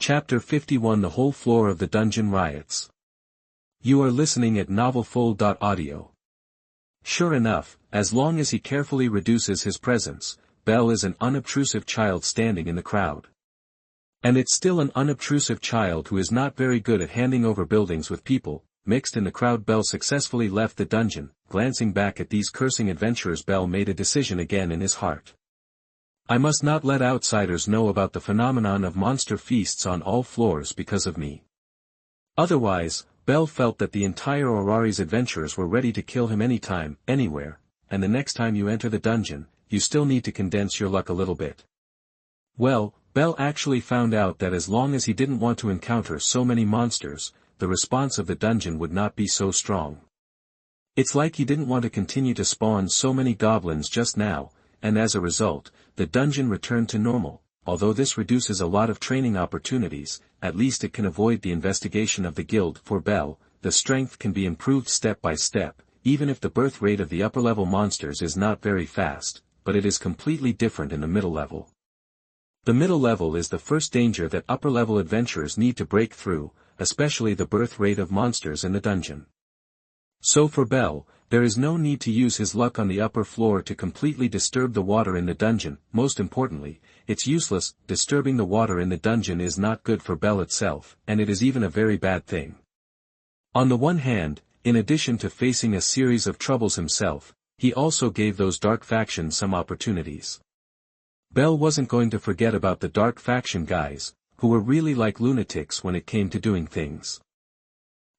Chapter 51 The whole floor of the dungeon riots. You are listening at novelfull.audio. Sure enough, as long as he carefully reduces his presence, Bell is an unobtrusive child standing in the crowd. And it's still an unobtrusive child who is not very good at handing over buildings with people. Mixed in the crowd. Bell successfully left the dungeon. Glancing back at these cursing adventurers, Bell made a decision again in his heart. I must not let outsiders know about the phenomenon of monster feasts on all floors because of me. Otherwise, Bell felt that the entire Orari's adventurers were ready to kill him anytime, anywhere, and the next time you enter the dungeon, you still need to condense your luck a little bit. Well, Bell actually found out that as long as he didn't want to encounter so many monsters, the response of the dungeon would not be so strong. It's like he didn't want to continue to spawn so many goblins just now, and as a result, the dungeon returned to normal. Although this reduces a lot of training opportunities, at least it can avoid the investigation of the guild. For Bell, the strength can be improved step by step, even if the birth rate of the upper-level monsters is not very fast, but it is completely different in the middle level. The middle level is the first danger that upper-level adventurers need to break through, especially the birth rate of monsters in the dungeon. So for Bell, there is no need to use his luck on the upper floor to completely disturb the water in the dungeon. Most importantly, it's useless. Disturbing the water in the dungeon is not good for Bell itself, and it is even a very bad thing. On the one hand, in addition to facing a series of troubles himself, he also gave those dark factions some opportunities. Bell wasn't going to forget about the dark faction guys, who were really like lunatics when it came to doing things.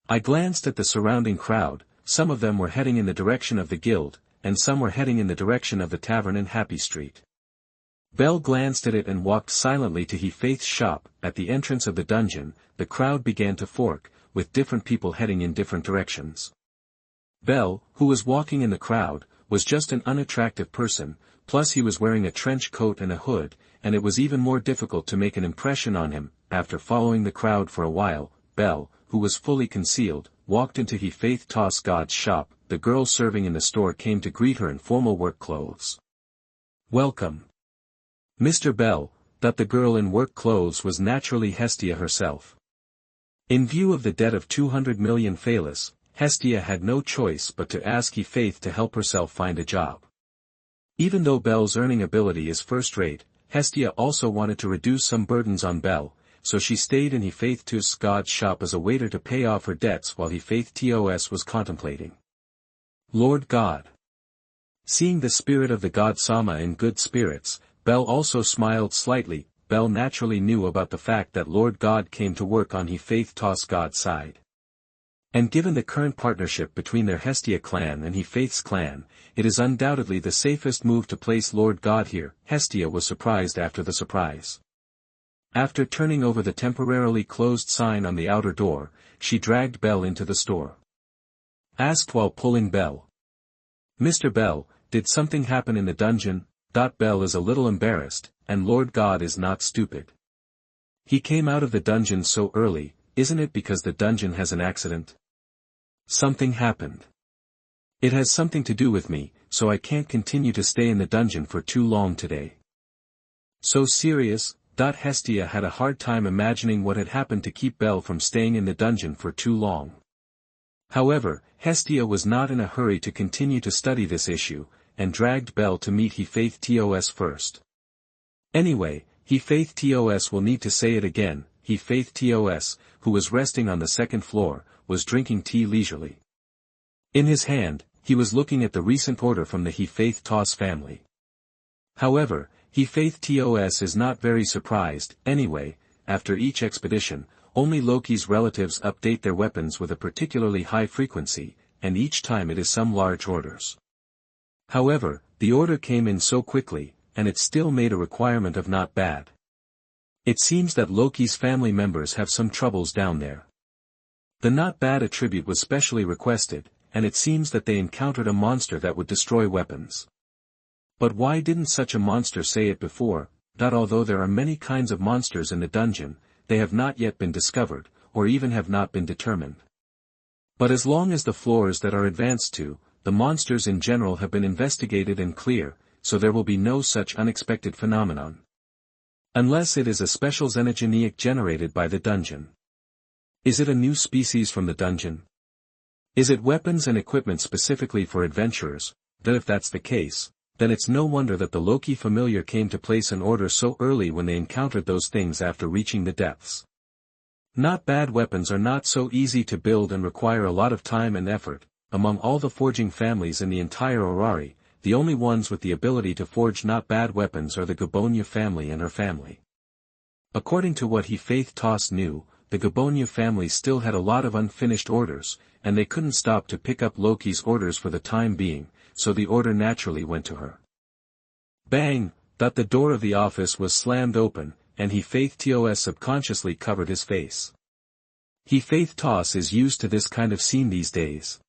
I glanced at the surrounding crowd. Some of them were heading in the direction of the guild, and some were heading in the direction of the tavern in Happy Street. Bell glanced at it and walked silently to He-Faith's shop. At the entrance of the dungeon, the crowd began to fork, with different people heading in different directions. Bell, who was walking in the crowd, was just an unattractive person, plus he was wearing a trench coat and a hood, and it was even more difficult to make an impression on him. After following the crowd for a while, Bell, who was fully concealed, walked into He-Faith Toss God's shop. The girl serving in the store came to greet her in formal work clothes. Welcome, Mr. Bell. That the girl in work clothes was naturally Hestia herself. In view of the debt of 200 million Phalis, Hestia had no choice but to ask He-Faith to help herself find a job. Even though Bell's earning ability is first-rate, Hestia also wanted to reduce some burdens on Bell, so she stayed in He-Faith Toss God's shop as a waiter to pay off her debts while He-Faith Toss was contemplating. Lord God. Seeing the spirit of the god Sama in good spirits, Bell also smiled slightly. Bell naturally knew about the fact that Lord God came to work on He-Faith Toss God's side. And given the current partnership between their Hestia clan and He-Faith's clan, it is undoubtedly the safest move to place Lord God here. Hestia was surprised after the surprise. After turning over the temporarily closed sign on the outer door, she dragged Bell into the store. Asked while pulling Bell. Mr. Bell, did something happen in the dungeon? Bell is a little embarrassed, and Lord God is not stupid. He came out of the dungeon so early, isn't it because the dungeon has an accident? Something happened. It has something to do with me, so I can't continue to stay in the dungeon for too long today. So serious? Hestia had a hard time imagining what had happened to keep Bell from staying in the dungeon for too long. However, Hestia was not in a hurry to continue to study this issue, and dragged Bell to meet He-Faith Toss first. Anyway, He-Faith Toss will need to say it again. He-Faith Toss, who was resting on the second floor, was drinking tea leisurely. In his hand, he was looking at the recent order from the He-Faith Toss family. However, He-Faith Toss is not very surprised. Anyway, after each expedition, only Loki's relatives update their weapons with a particularly high frequency, and each time it is some large orders. However, the order came in so quickly, and it still made a requirement of not bad. It seems that Loki's family members have some troubles down there. The not bad attribute was specially requested, and it seems that they encountered a monster that would destroy weapons. But why didn't such a monster say it before? Although there are many kinds of monsters in the dungeon, they have not yet been discovered, or even have not been determined. But as long as the floors that are advanced to, the monsters in general have been investigated and clear, so there will be no such unexpected phenomenon. Unless it is a special xenogenic generated by the dungeon. Is it a new species from the dungeon? Is it weapons and equipment specifically for adventurers? Then if that's the case, then it's no wonder that the Loki familiar came to place an order so early when they encountered those things after reaching the depths. Not bad weapons are not so easy to build and require a lot of time and effort. Among all the forging families in the entire Orari, the only ones with the ability to forge not bad weapons are the Gabonya family and her family. According to what Faith Toss knew, the Gabonya family still had a lot of unfinished orders, and they couldn't stop to pick up Loki's orders for the time being, so the order naturally went to her. Bang! That the door of the office was slammed open, and Faith Toss subconsciously covered his face. Faith Toss is used to this kind of scene these days.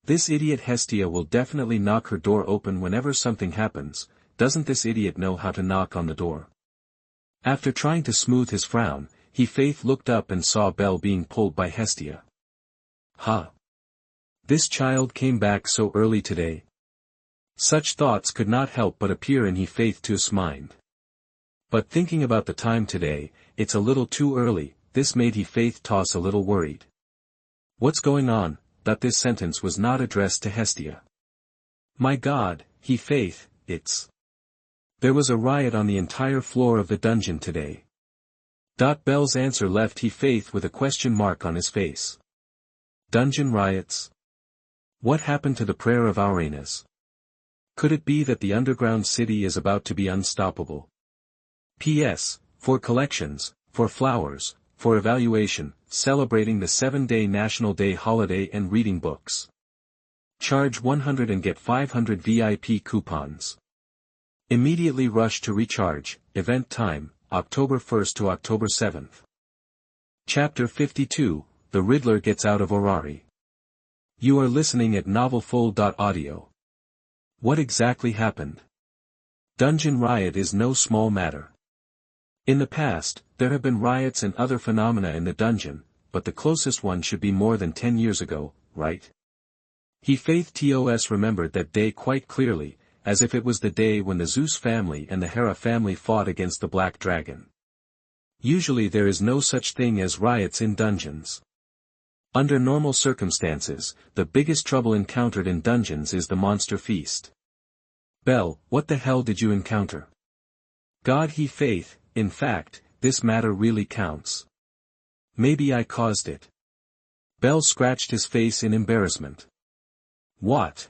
This idiot Hestia will definitely knock her door open whenever something happens. Doesn't this idiot know how to knock on the door? After trying to smooth his frown, Faith looked up and saw Belle being pulled by Hestia. Huh? This child came back so early today. Such thoughts could not help but appear in Faith Toss' mind. But thinking about the time today, it's a little too early. This made Faith Toss a little worried. What's going on? That this sentence was not addressed to Hestia. My God, Faith, it's... There was a riot on the entire floor of the dungeon today. Belle's answer left Faith with a question mark on his face. Dungeon riots? What happened to the prayer of Uranus? Could it be that the underground city is about to be unstoppable? P.S. For collections, for flowers, for evaluation, celebrating the 7-day National Day holiday and reading books. Charge 100 and get 500 VIP coupons. Immediately rush to recharge. Event time, October 1st to October 7th. Chapter 52, The Riddler Gets Out of Orari. You are listening at novelfull.audio. What exactly happened? Dungeon riot is no small matter. In the past, there have been riots and other phenomena in the dungeon, but the closest one should be more than 10 years ago, right? Faith Toss remembered that day quite clearly, as if it was the day when the Zeus family and the Hera family fought against the Black Dragon. Usually there is no such thing as riots in dungeons. Under normal circumstances, the biggest trouble encountered in dungeons is the monster feast. Belle, what the hell did you encounter? God Faith, in fact, this matter really counts. Maybe I caused it. Belle scratched his face in embarrassment. What?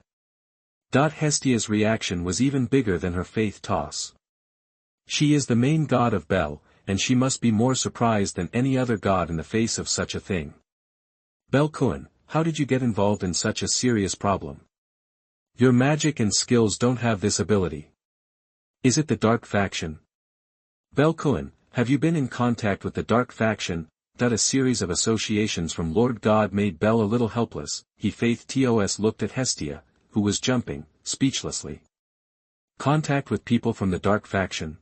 Hestia's reaction was even bigger than her Faith Toss. She is the main god of Belle, and she must be more surprised than any other god in the face of such a thing. Belle Cohen, how did you get involved in such a serious problem? Your magic and skills don't have this ability. Is it the Dark Faction? Belle Cohen, have you been in contact with the Dark Faction? That a series of associations from Lord God made Belle a little helpless. Faith Toss looked at Hestia, who was jumping, speechlessly. Contact with people from the Dark Faction?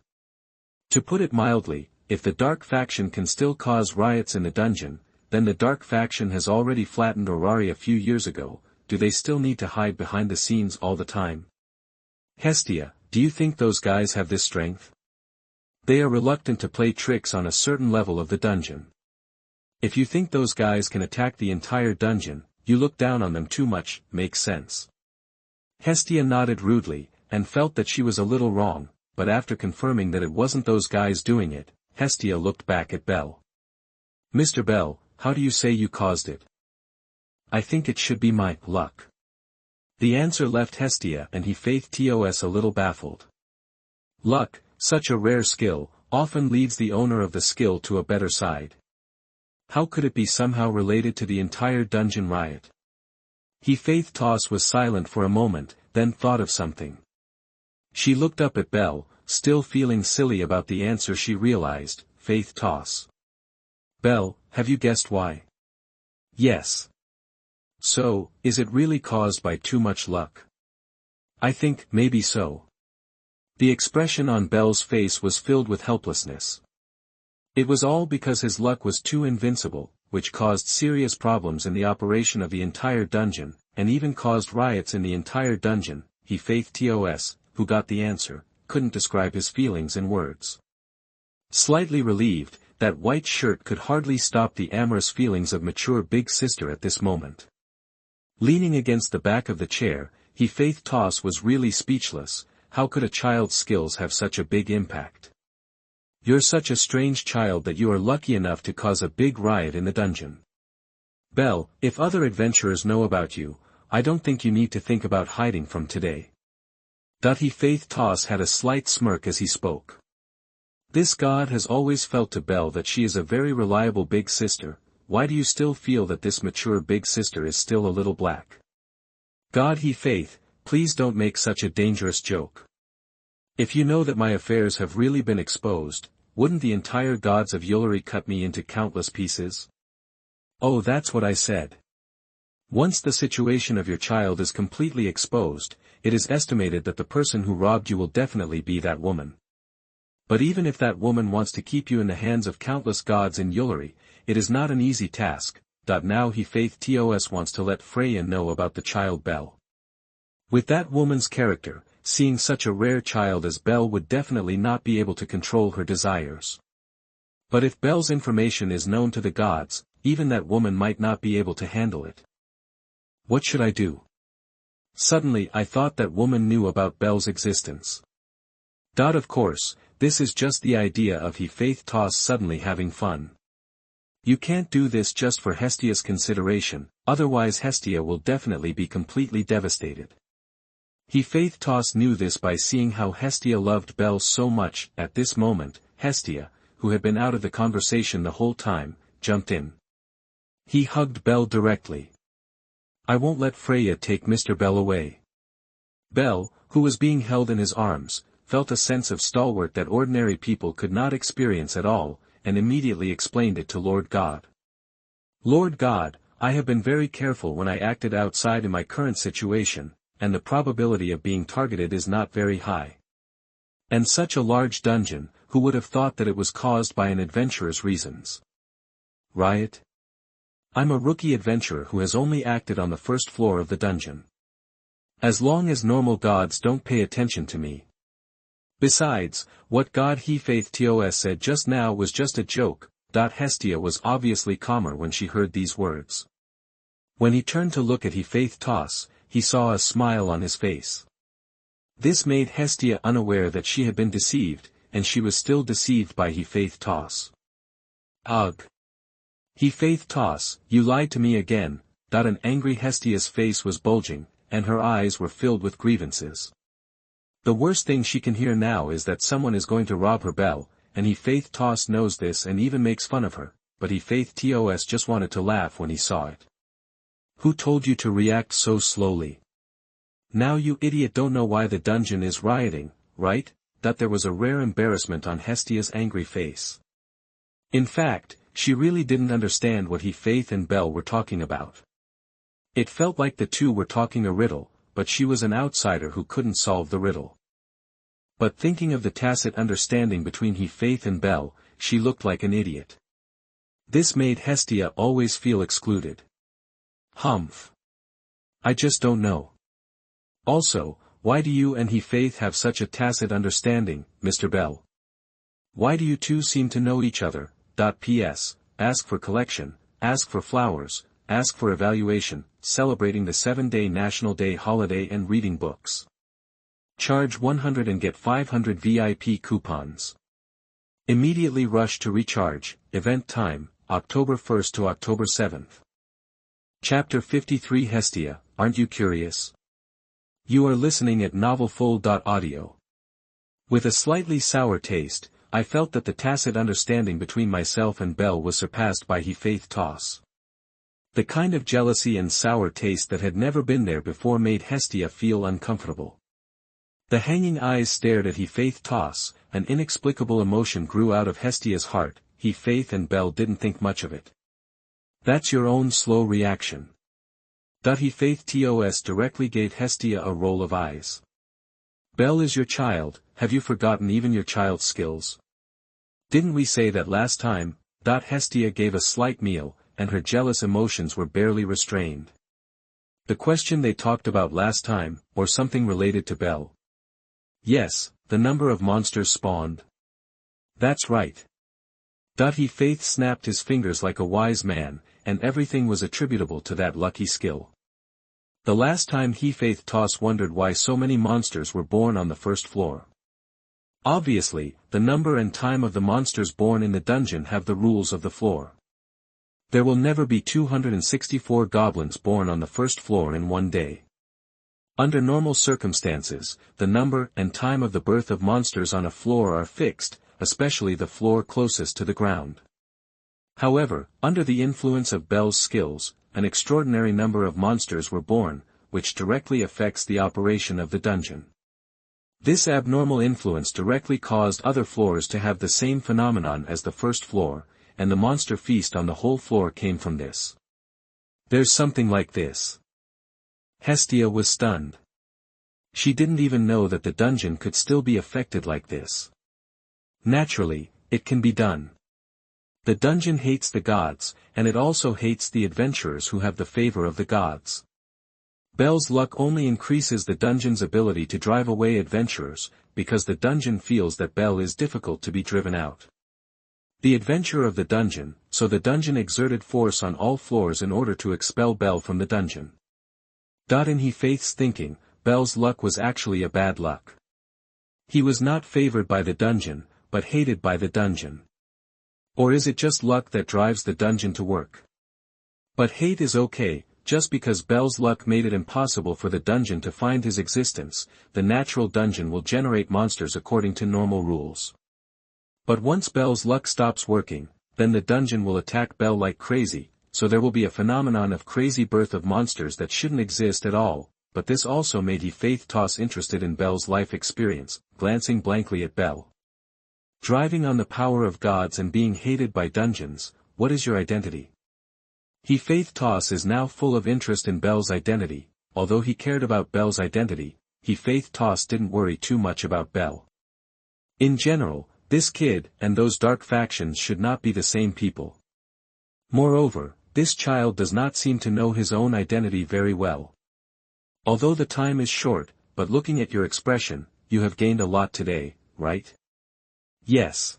To put it mildly, if the Dark Faction can still cause riots in the dungeon, then the Dark Faction has already flattened Orari a few years ago. Do they still need to hide behind the scenes all the time? Hestia, do you think those guys have this strength? They are reluctant to play tricks on a certain level of the dungeon. If you think those guys can attack the entire dungeon, you look down on them too much. Makes sense. Hestia nodded rudely, and felt that she was a little wrong, but after confirming that it wasn't those guys doing it, Hestia looked back at Belle. Mr. Bell, how do you say you caused it? I think it should be my luck. The answer left Hestia and Faith Toss a little baffled. Luck, such a rare skill, often leads the owner of the skill to a better side. How could it be somehow related to the entire dungeon riot? Faith Toss was silent for a moment, then thought of something. She looked up at Belle, still feeling silly about the answer she realized. Faith Toss. Belle, have you guessed why? Yes. So, is it really caused by too much luck? I think, maybe so. The expression on Belle's face was filled with helplessness. It was all because his luck was too invincible, which caused serious problems in the operation of the entire dungeon, and even caused riots in the entire dungeon. Faith Toss, who got the answer, couldn't describe his feelings in words. Slightly relieved, that white shirt could hardly stop the amorous feelings of mature big sister at this moment. Leaning against the back of the chair, Faith Toss was really speechless. How could a child's skills have such a big impact? You're such a strange child that you are lucky enough to cause a big riot in the dungeon. Belle, if other adventurers know about you, I don't think you need to think about hiding from today. Faith Toss had a slight smirk as he spoke. This god has always felt to Belle that she is a very reliable big sister. Why do you still feel that this mature big sister is still a little black? God Faith, please don't make such a dangerous joke. If you know that my affairs have really been exposed, wouldn't the entire gods of Ulari cut me into countless pieces? Oh, that's what I said. Once the situation of your child is completely exposed, it is estimated that the person who robbed you will definitely be that woman. But even if that woman wants to keep you in the hands of countless gods in Ulari, it is not an easy task. Now Faith Tos wants to let Freya know about the child Belle. With that woman's character, seeing such a rare child as Belle would definitely not be able to control her desires. But if Belle's information is known to the gods, even that woman might not be able to handle it. What should I do? Suddenly I thought that woman knew about Belle's existence. Of course, this is just the idea of Faith Toss suddenly having fun. You can't do this just for Hestia's consideration, otherwise Hestia will definitely be completely devastated. Faith Toss knew this by seeing how Hestia loved Belle so much. At this moment, Hestia, who had been out of the conversation the whole time, jumped in. He hugged Belle directly. I won't let Freya take Mr. Belle away. Belle, who was being held in his arms, felt a sense of stalwart that ordinary people could not experience at all, and immediately explained it to Lord God. Lord God, I have been very careful when I acted outside in my current situation, and the probability of being targeted is not very high. And such a large dungeon, who would have thought that it was caused by an adventurer's reasons? Riot? I'm a rookie adventurer who has only acted on the first floor of the dungeon. As long as normal gods don't pay attention to me. Besides, what God Faith Tos said just now was just a joke. Hestia was obviously calmer when she heard these words. When he turned to look at Faith Toss, he saw a smile on his face. This made Hestia unaware that she had been deceived, and she was still deceived by Faith Toss. Ugh! Faith Toss, you lied to me again. An angry Hestia's face was bulging, and her eyes were filled with grievances. The worst thing she can hear now is that someone is going to rob her Belle, and Faith Toss knows this and even makes fun of her, but Faith Tos just wanted to laugh when he saw it. Who told you to react so slowly? Now you idiot don't know why the dungeon is rioting, right? There was a rare embarrassment on Hestia's angry face. In fact, she really didn't understand what Faith and Belle were talking about. It felt like the two were talking a riddle, but she was an outsider who couldn't solve the riddle. But thinking of the tacit understanding between Faith and Belle, she looked like an idiot. This made Hestia always feel excluded. Humph. I just don't know. Also, why do you and Faith have such a tacit understanding, Mr. Belle? Why do you two seem to know each other? P.S. Ask for collection, ask for flowers, ask for evaluation, celebrating the 7-day National Day holiday and reading books. Charge 100 and get 500 VIP coupons. Immediately rush to recharge. Event time, October 1st to October 7th. Chapter 53 Hestia, aren't you curious? You are listening at novelfull.audio. With a slightly sour taste, I felt that the tacit understanding between myself and Belle was surpassed by Faith Toss. The kind of jealousy and sour taste that had never been there before made Hestia feel uncomfortable. The hanging eyes stared at Faith Toss, an inexplicable emotion grew out of Hestia's heart. Faith and Belle didn't think much of it. That's your own slow reaction. Faith Tos directly gave Hestia a roll of eyes. Belle is your child, have you forgotten even your child's skills? Didn't we say that last time? Hestia gave a slight meal, and her jealous emotions were barely restrained. The question they talked about last time, or something related to Belle? Yes, the number of monsters spawned. That's right. He Faith snapped his fingers like a wise man, and everything was attributable to that lucky skill. The last time He Faith Toss wondered why so many monsters were born on the first floor. Obviously, the number and time of the monsters born in the dungeon have the rules of the floor. There will never be 264 goblins born on the first floor in one day. Under normal circumstances, the number and time of the birth of monsters on a floor are fixed, especially the floor closest to the ground. However, under the influence of Belle's skills, an extraordinary number of monsters were born, which directly affects the operation of the dungeon. This abnormal influence directly caused other floors to have the same phenomenon as the first floor, and the monster feast on the whole floor came from this. There's something like this. Hestia was stunned. She didn't even know that the dungeon could still be affected like this. Naturally, it can be done. The dungeon hates the gods, and it also hates the adventurers who have the favor of the gods. Belle's luck only increases the dungeon's ability to drive away adventurers, because the dungeon feels that Belle is difficult to be driven out. The adventurer of the dungeon, so the dungeon exerted force on all floors in order to expel Belle from the dungeon. In He Faith's thinking, Belle's luck was actually a bad luck. He was not favored by the dungeon, but hated by the dungeon. Or is it just luck that drives the dungeon to work? But hate is okay, just because Belle's luck made it impossible for the dungeon to find his existence, the natural dungeon will generate monsters according to normal rules. But once Belle's luck stops working, then the dungeon will attack Belle like crazy, so there will be a phenomenon of crazy birth of monsters that shouldn't exist at all, but this also made He Faith Toss interested in Belle's life experience, glancing blankly at Belle. Driving on the power of gods and being hated by dungeons, what is your identity? He Faith Toss is now full of interest in Belle's identity. Although he cared about Belle's identity, He Faith Toss didn't worry too much about Belle. In general, this kid and those dark factions should not be the same people. Moreover, this child does not seem to know his own identity very well. Although the time is short, but looking at your expression, you have gained a lot today, right? Yes.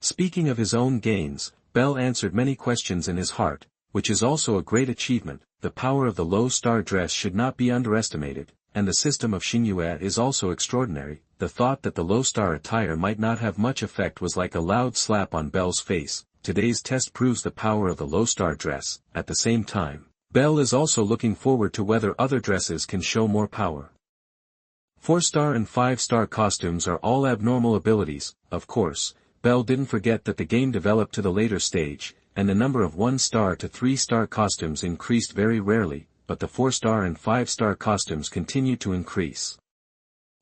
Speaking of his own gains, Belle answered many questions in his heart, which is also a great achievement. The power of the low star dress should not be underestimated, and the system of Xingyue is also extraordinary. The thought that the low star attire might not have much effect was like a loud slap on Belle's face. Today's test proves the power of the low star dress. At the same time, Belle is also looking forward to whether other dresses can show more power. 4-star and 5-star costumes are all abnormal abilities. Of course, Belle didn't forget that the game developed to the later stage, and the number of 1-star to 3-star costumes increased very rarely, but the 4-star and 5-star costumes continue to increase.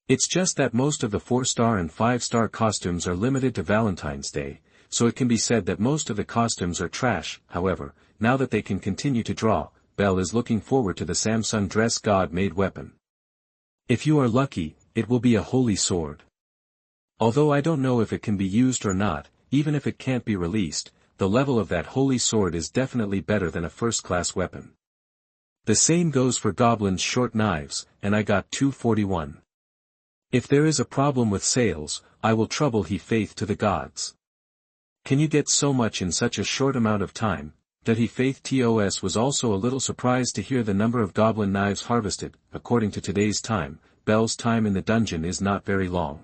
It's just that most of the 4-star and 5-star costumes are limited to Valentine's Day, so it can be said that most of the costumes are trash. However, now that they can continue to draw, Belle is looking forward to the Samsung Dress God-made weapon. If you are lucky, it will be a holy sword. Although I don't know if it can be used or not, even if it can't be released, the level of that holy sword is definitely better than a first-class weapon. The same goes for Goblin's short knives, and I got 241. If there is a problem with sales, I will trouble He Faith to the gods. Can you get so much in such a short amount of time? That He Faith Toss was also a little surprised to hear the number of goblin knives harvested. According to today's time, Belle's time in the dungeon is not very long.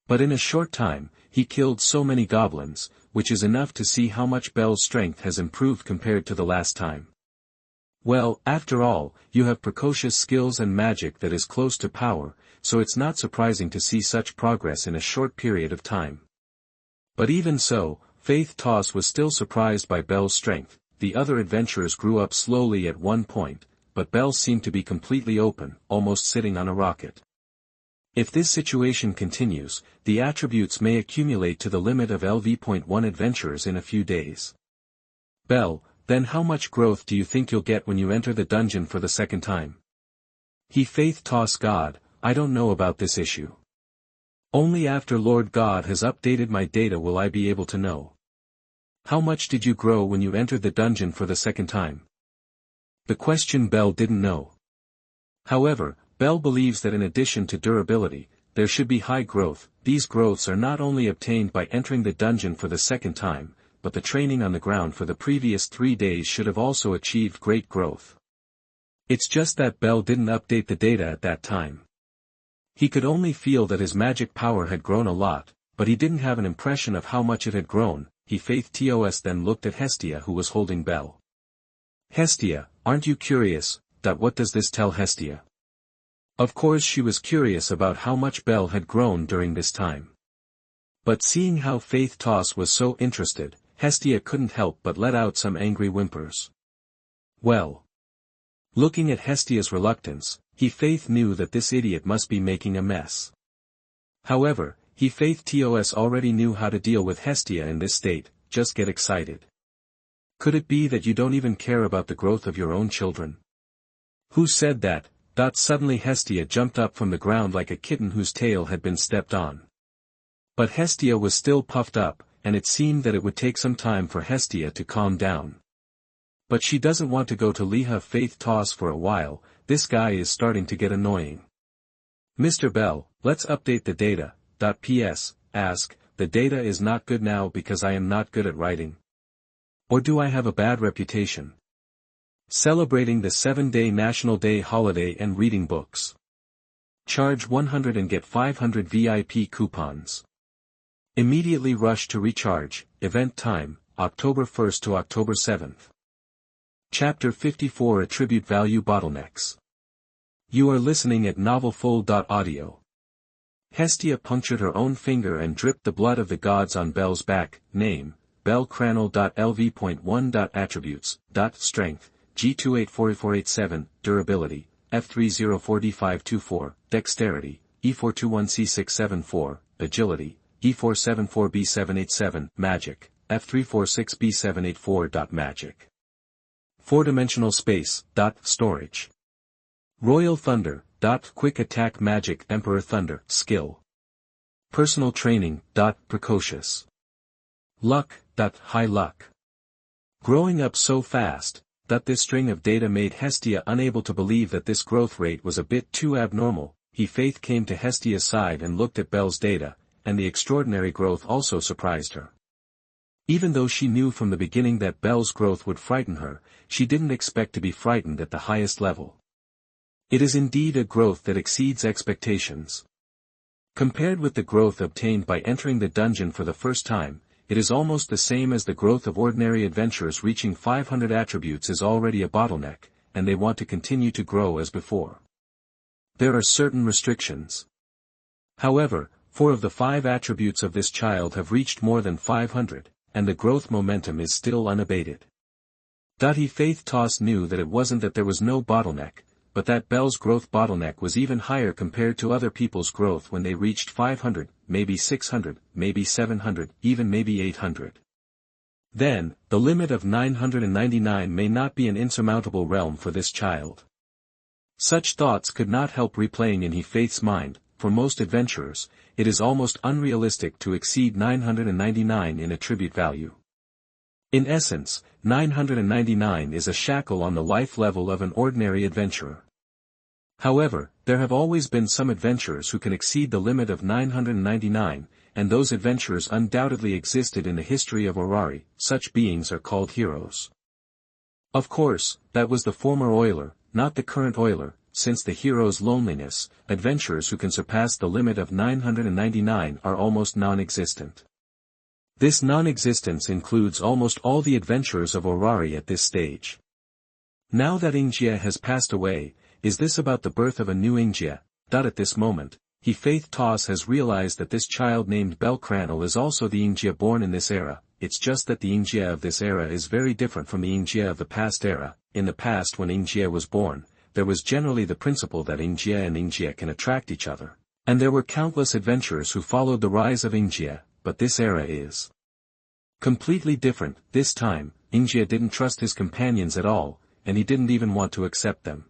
But in a short time, he killed so many goblins, which is enough to see how much Belle's strength has improved compared to the last time. Well, after all, you have precocious skills and magic that is close to power, so it's not surprising to see such progress in a short period of time. But even so, Faith Toss was still surprised by Belle's strength. The other adventurers grew up slowly at one point, but Belle seemed to be completely open, almost sitting on a rocket. If this situation continues, the attributes may accumulate to the limit of LV.1 adventurers in a few days. Belle, then how much growth do you think you'll get when you enter the dungeon for the second time? He Faith Toss God, I don't know about this issue. Only after Lord God has updated my data will I be able to know. How much did you grow when you entered the dungeon for the second time? The question Belle didn't know. However, Belle believes that in addition to durability, there should be high growth. These growths are not only obtained by entering the dungeon for the second time, but the training on the ground for the previous 3 days should have also achieved great growth. It's just that Bell didn't update the data at that time. He could only feel that his magic power had grown a lot, but he didn't have an impression of how much it had grown. He then looked at Hestia, who was holding Bell. Hestia, aren't you curious? What does this tell Hestia? Of course she was curious about how much Bell had grown during this time. But seeing how Faith was so interested, Hestia couldn't help but let out some angry whimpers. Well. Looking at Hestia's reluctance, Faith knew that this idiot must be making a mess. However, Faith already knew how to deal with Hestia in this state. Just get excited. Could it be that you don't even care about the growth of your own children? Who said that? Suddenly Hestia jumped up from the ground like a kitten whose tail had been stepped on. But Hestia was still puffed up, and it seemed that it would take some time for Hestia to calm down. But she doesn't want to go to Liha Faith for a while. This guy is starting to get annoying. Mr. Bell, let's update the data. P.S. Ask, the data is not good now because I am not good at writing. Or do I have a bad reputation? Celebrating the 7-day National Day holiday and reading books. Charge 100 and get 500 VIP coupons. Immediately rush to recharge. Event time, October 1st to October 7th. Chapter 54 Attribute Value Bottlenecks. You are listening at novelfull.audio. Hestia punctured her own finger and dripped the blood of the gods on Bell's back. Name, Bell Cranel.lv.1. Attributes, Strength, G284487, Durability, F304D524, Dexterity, E421C674, Agility, E474B787, Magic, F346B784. Magic. 4-dimensional space, Storage. Royal Thunder, Quick Attack Magic Emperor Thunder, Skill. Personal Training, Precocious. Luck, High Luck. Growing up so fast, this string of data made Hestia unable to believe that this growth rate was a bit too abnormal. Faith came to Hestia's side and looked at Bell's data, and the extraordinary growth also surprised her. Even though she knew from the beginning that Bell's growth would frighten her, she didn't expect to be frightened at the highest level. It is indeed a growth that exceeds expectations. Compared with the growth obtained by entering the dungeon for the first time, it is almost the same as the growth of ordinary adventurers. Reaching 500 attributes is already a bottleneck, and they want to continue to grow as before. There are certain restrictions. However, 4 of the 5 attributes of this child have reached more than 500, and the growth momentum is still unabated. Faith knew that it wasn't that there was no bottleneck, but that Bell's growth bottleneck was even higher compared to other people's growth when they reached 500, maybe 600, maybe 700, even maybe 800. Then, the limit of 999 may not be an insurmountable realm for this child. Such thoughts could not help replaying in Faith's mind. For most adventurers, it is almost unrealistic to exceed 999 in attribute value. In essence, 999 is a shackle on the life level of an ordinary adventurer. However, there have always been some adventurers who can exceed the limit of 999, and those adventurers undoubtedly existed in the history of Orari. Such beings are called heroes. Of course, that was the former Oiler, not the current Oiler, since the hero's loneliness. Adventurers who can surpass the limit of 999 are almost non-existent. This non-existence includes almost all the adventurers of Orari at this stage. Now that Xingyue has passed away, is this about the birth of a new Xingyue? At this moment, Faith has realized that this child named Bell Cranel is also the Xingyue born in this era. It's just that the Xingyue of this era is very different from the Xingyue of the past era. In the past, when Xingyue was born, there was generally the principle that Xingyue and Xingyue can attract each other, and there were countless adventurers who followed the rise of Xingyue. But this era is completely different. This time, Xingyue didn't trust his companions at all, and he didn't even want to accept them.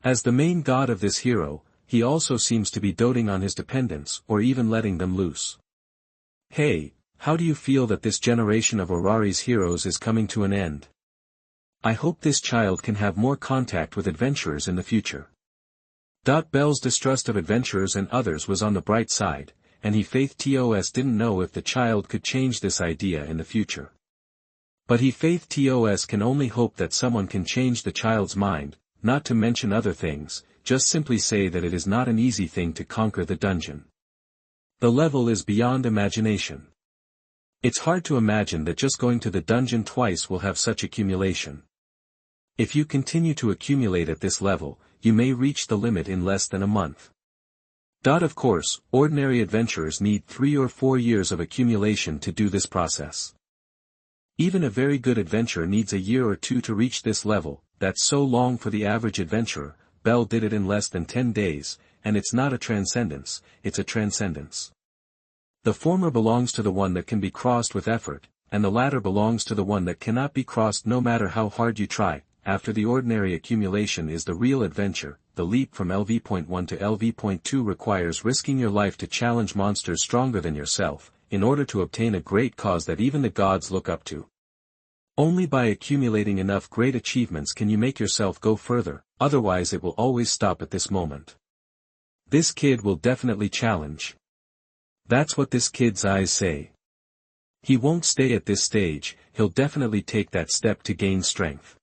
As the main god of this hero, he also seems to be doting on his dependents or even letting them loose. Hey, how do you feel that this generation of Orari's heroes is coming to an end? I hope this child can have more contact with adventurers in the future. Bell's distrust of adventurers and others was on the bright side, and he Faith TOS didn't know if the child could change this idea in the future. But he Faith TOS can only hope that someone can change the child's mind, not to mention other things, just simply say that it is not an easy thing to conquer the dungeon. The level is beyond imagination. It's hard to imagine that just going to the dungeon twice will have such accumulation. If you continue to accumulate at this level, you may reach the limit in less than a month. Of course, ordinary adventurers need 3 or 4 years of accumulation to do this process. Even a very good adventurer needs a year or 2 to reach this level. That's so long for the average adventurer. Bell did it in less than 10 days, and it's not a transcendence, it's a transcendence. The former belongs to the one that can be crossed with effort, and the latter belongs to the one that cannot be crossed no matter how hard you try. After the ordinary accumulation is the real adventure. The leap from LV.1 to LV.2 requires risking your life to challenge monsters stronger than yourself, in order to obtain a great cause that even the gods look up to. Only by accumulating enough great achievements can you make yourself go further, otherwise it will always stop at this moment. This kid will definitely challenge. That's what this kid's eyes say. He won't stay at this stage, he'll definitely take that step to gain strength.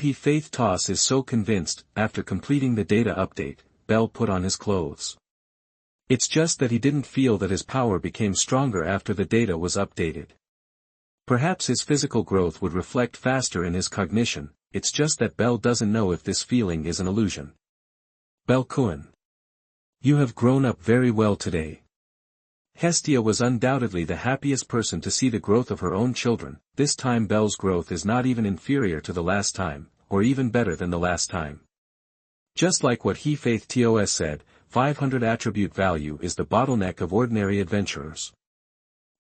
He Faith Toss is so convinced. After completing the data update, Bell put on his clothes. It's just that he didn't feel that his power became stronger after the data was updated. Perhaps his physical growth would reflect faster in his cognition, it's just that Bell doesn't know if this feeling is an illusion. Bell-kun. You have grown up very well today. Hestia was undoubtedly the happiest person to see the growth of her own children. This time Bell's growth is not even inferior to the last time, or even better than the last time. Just like what he Faith TOS said, 500 attribute value is the bottleneck of ordinary adventurers.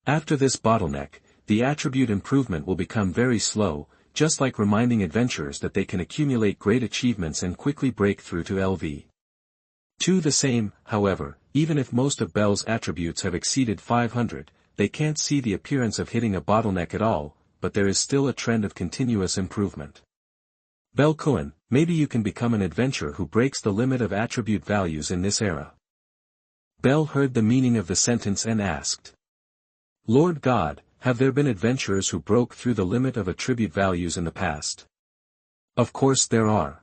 After this bottleneck, the attribute improvement will become very slow, just like reminding adventurers that they can accumulate great achievements and quickly break through to LV. The same, however, even if most of Bell's attributes have exceeded 500, they can't see the appearance of hitting a bottleneck at all, but there is still a trend of continuous improvement. Bell-kun, maybe you can become an adventurer who breaks the limit of attribute values in this era. Bell heard the meaning of the sentence and asked. Lord God, have there been adventurers who broke through the limit of attribute values in the past? Of course there are.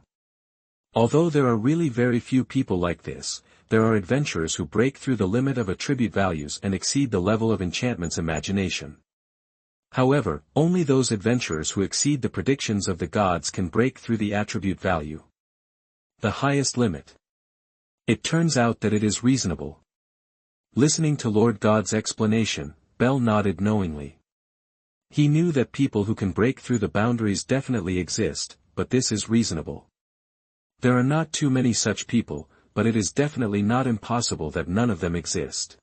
Although there are really very few people like this, there are adventurers who break through the limit of attribute values and exceed the level of enchantment's imagination. However, only those adventurers who exceed the predictions of the gods can break through the attribute value. The highest limit. It turns out that it is reasonable. Listening to Lord God's explanation, Bell nodded knowingly. He knew that people who can break through the boundaries definitely exist, but this is reasonable. There are not too many such people, but it is definitely not impossible that none of them exist.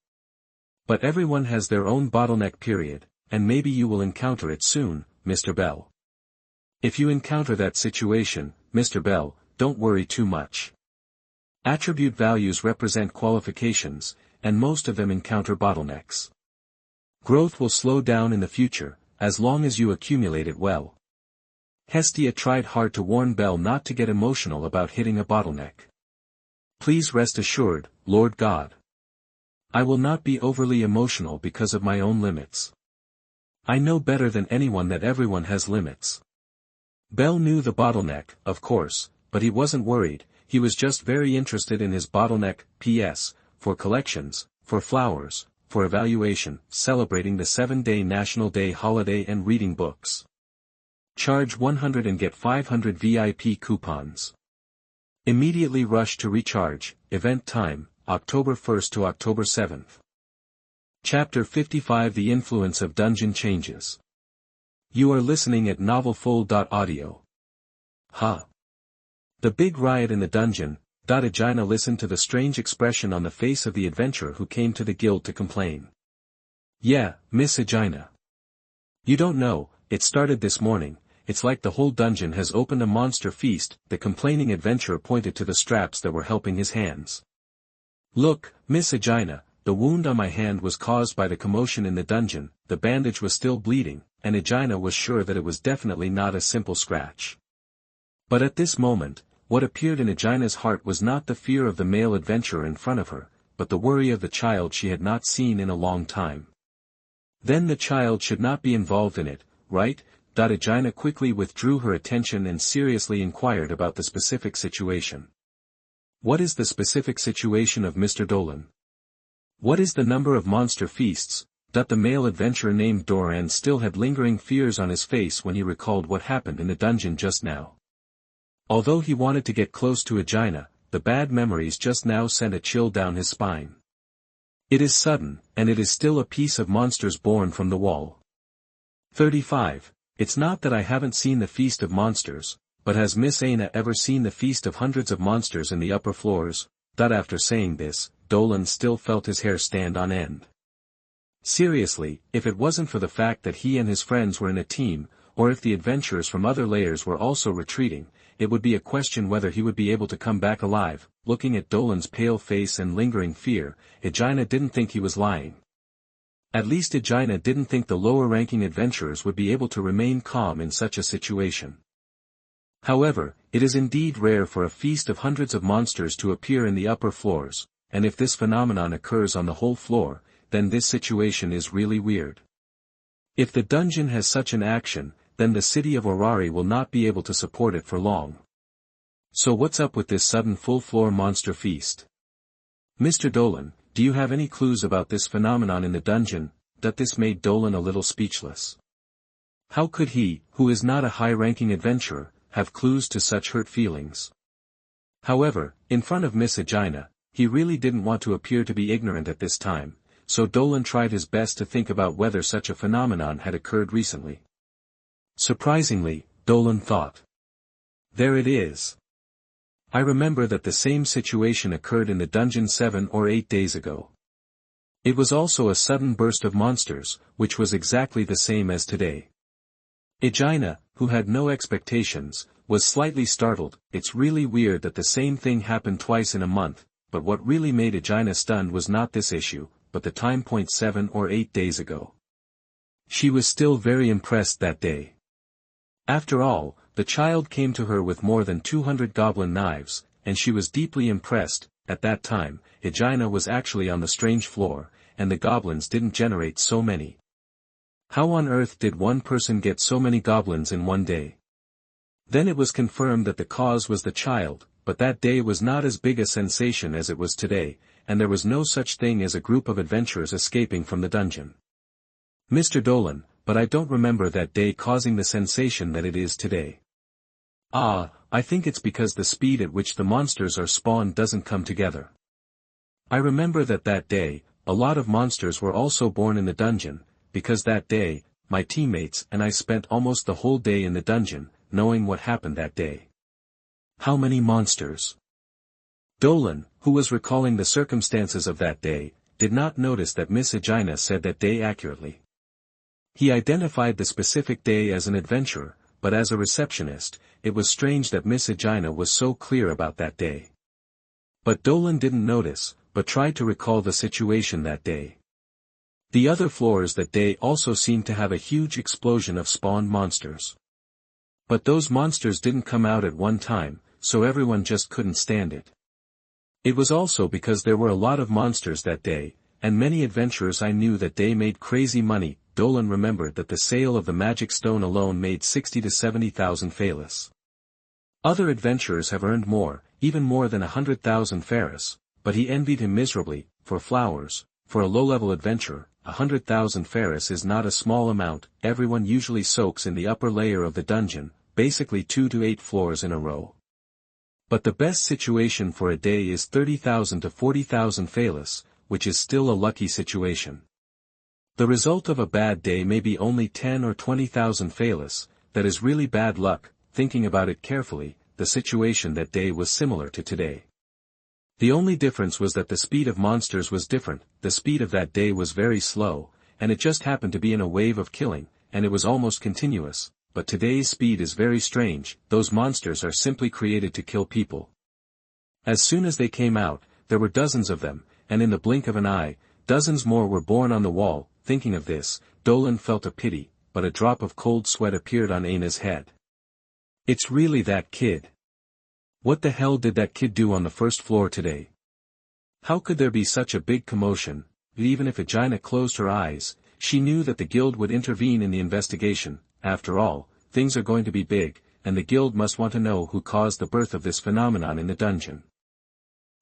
But everyone has their own bottleneck period, and maybe you will encounter it soon, Mr. Bell. If you encounter that situation, Mr. Bell, don't worry too much. Attribute values represent qualifications, and most of them encounter bottlenecks. Growth will slow down in the future, as long as you accumulate it well. Hestia tried hard to warn Bell not to get emotional about hitting a bottleneck. Please rest assured, Lord God. I will not be overly emotional because of my own limits. I know better than anyone that everyone has limits. Bell knew the bottleneck, of course, but he wasn't worried, he was just very interested in his bottleneck. P.S. For collections, for flowers, for evaluation, celebrating the 7-day National Day holiday and reading books. Charge 100 and get 500 VIP coupons. Immediately rush to recharge. Event time, October 1st to October 7th. Chapter 55 The Influence of Dungeon Changes. You are listening at novelfull.audio. The big riot in the dungeon. Egina listened to the strange expression on the face of the adventurer who came to the guild to complain. Yeah, Miss Egina. You don't know, it started this morning, it's like the whole dungeon has opened a monster feast. The complaining adventurer pointed to the straps that were helping his hands. Look, Miss Egina, the wound on my hand was caused by the commotion in the dungeon, the bandage was still bleeding, and Egina was sure that it was definitely not a simple scratch. But at this moment, what appeared in Aegina's heart was not the fear of the male adventurer in front of her, but the worry of the child she had not seen in a long time. Then the child should not be involved in it, right? Aegina quickly withdrew her attention and seriously inquired about the specific situation. What is the specific situation of Mr. Dolan? What is the number of monster feasts? The male adventurer named Doran still had lingering fears on his face when he recalled what happened in the dungeon just now. Although he wanted to get close to Aegina, the bad memories just now sent a chill down his spine. It is sudden, and it is still a piece of monsters born from the wall. 35. It's not that I haven't seen the Feast of Monsters, but has Miss Aina ever seen the Feast of Hundreds of Monsters in the upper floors? After saying this, Dolan still felt his hair stand on end. Seriously, if it wasn't for the fact that he and his friends were in a team, or if the adventurers from other layers were also retreating, it would be a question whether he would be able to come back alive. Looking at Dolan's pale face and lingering fear, Aegina didn't think he was lying. At least Aegina didn't think the lower-ranking adventurers would be able to remain calm in such a situation. However, it is indeed rare for a feast of hundreds of monsters to appear in the upper floors, and if this phenomenon occurs on the whole floor, then this situation is really weird. If the dungeon has such an action, then the city of Orari will not be able to support it for long. So what's up with this sudden full-floor monster feast? Mr. Dolan, do you have any clues about this phenomenon in the dungeon? This made Dolan a little speechless. How could he, who is not a high-ranking adventurer, have clues to such hurt feelings? However, in front of Miss Aegina, he really didn't want to appear to be ignorant at this time, so Dolan tried his best to think about whether such a phenomenon had occurred recently. Surprisingly, Dolan thought. There it is. I remember that the same situation occurred in the dungeon 7 or 8 days ago. It was also a sudden burst of monsters, which was exactly the same as today. Aegina, who had no expectations, was slightly startled. It's really weird that the same thing happened twice in a month, but what really made Aegina stunned was not this issue, but the time point 7 or 8 days ago. She was still very impressed that day. After all, the child came to her with more than 200 goblin knives, and she was deeply impressed. At that time, Aegina was actually on the strange floor, and the goblins didn't generate so many. How on earth did one person get so many goblins in one day? Then it was confirmed that the cause was the child, but that day was not as big a sensation as it was today, and there was no such thing as a group of adventurers escaping from the dungeon. Mr. Dolan, but I don't remember that day causing the sensation that it is today. I think it's because the speed at which the monsters are spawned doesn't come together. I remember that day, a lot of monsters were also born in the dungeon, because that day, my teammates and I spent almost the whole day in the dungeon, knowing what happened that day. How many monsters? Dolan, who was recalling the circumstances of that day, did not notice that Miss Aegina said that day accurately. He identified the specific day as an adventurer, but as a receptionist, it was strange that Miss Aegina was so clear about that day. But Dolan didn't notice, but tried to recall the situation that day. The other floors that day also seemed to have a huge explosion of spawned monsters. But those monsters didn't come out at one time, so everyone just couldn't stand it. It was also because there were a lot of monsters that day, and many adventurers I knew that day made crazy money. Dolan remembered that the sale of the magic stone alone made 60 to 70,000 Phalis. Other adventurers have earned more, even more than 100,000 Pharis, but he envied him miserably. For flowers, for a low-level adventurer, 100,000 Pharis is not a small amount. Everyone usually soaks in the upper layer of the dungeon, basically 2 to 8 floors in a row. But the best situation for a day is 30,000 to 40,000 Phalis, which is still a lucky situation. The result of a bad day may be only 10 or 20,000 Phalis. That is really bad luck. Thinking about it carefully, the situation that day was similar to today. The only difference was that the speed of monsters was different. The speed of that day was very slow, and it just happened to be in a wave of killing, and it was almost continuous. But today's speed is very strange. Those monsters are simply created to kill people. As soon as they came out, there were dozens of them, and in the blink of an eye, dozens more were born on the wall. Thinking of this, Dolan felt a pity, but a drop of cold sweat appeared on Aina's head. It's really that kid. What the hell did that kid do on the first floor today? How could there be such a big commotion? Even if Egina closed her eyes, she knew that the guild would intervene in the investigation. After all, things are going to be big, and the guild must want to know who caused the birth of this phenomenon in the dungeon.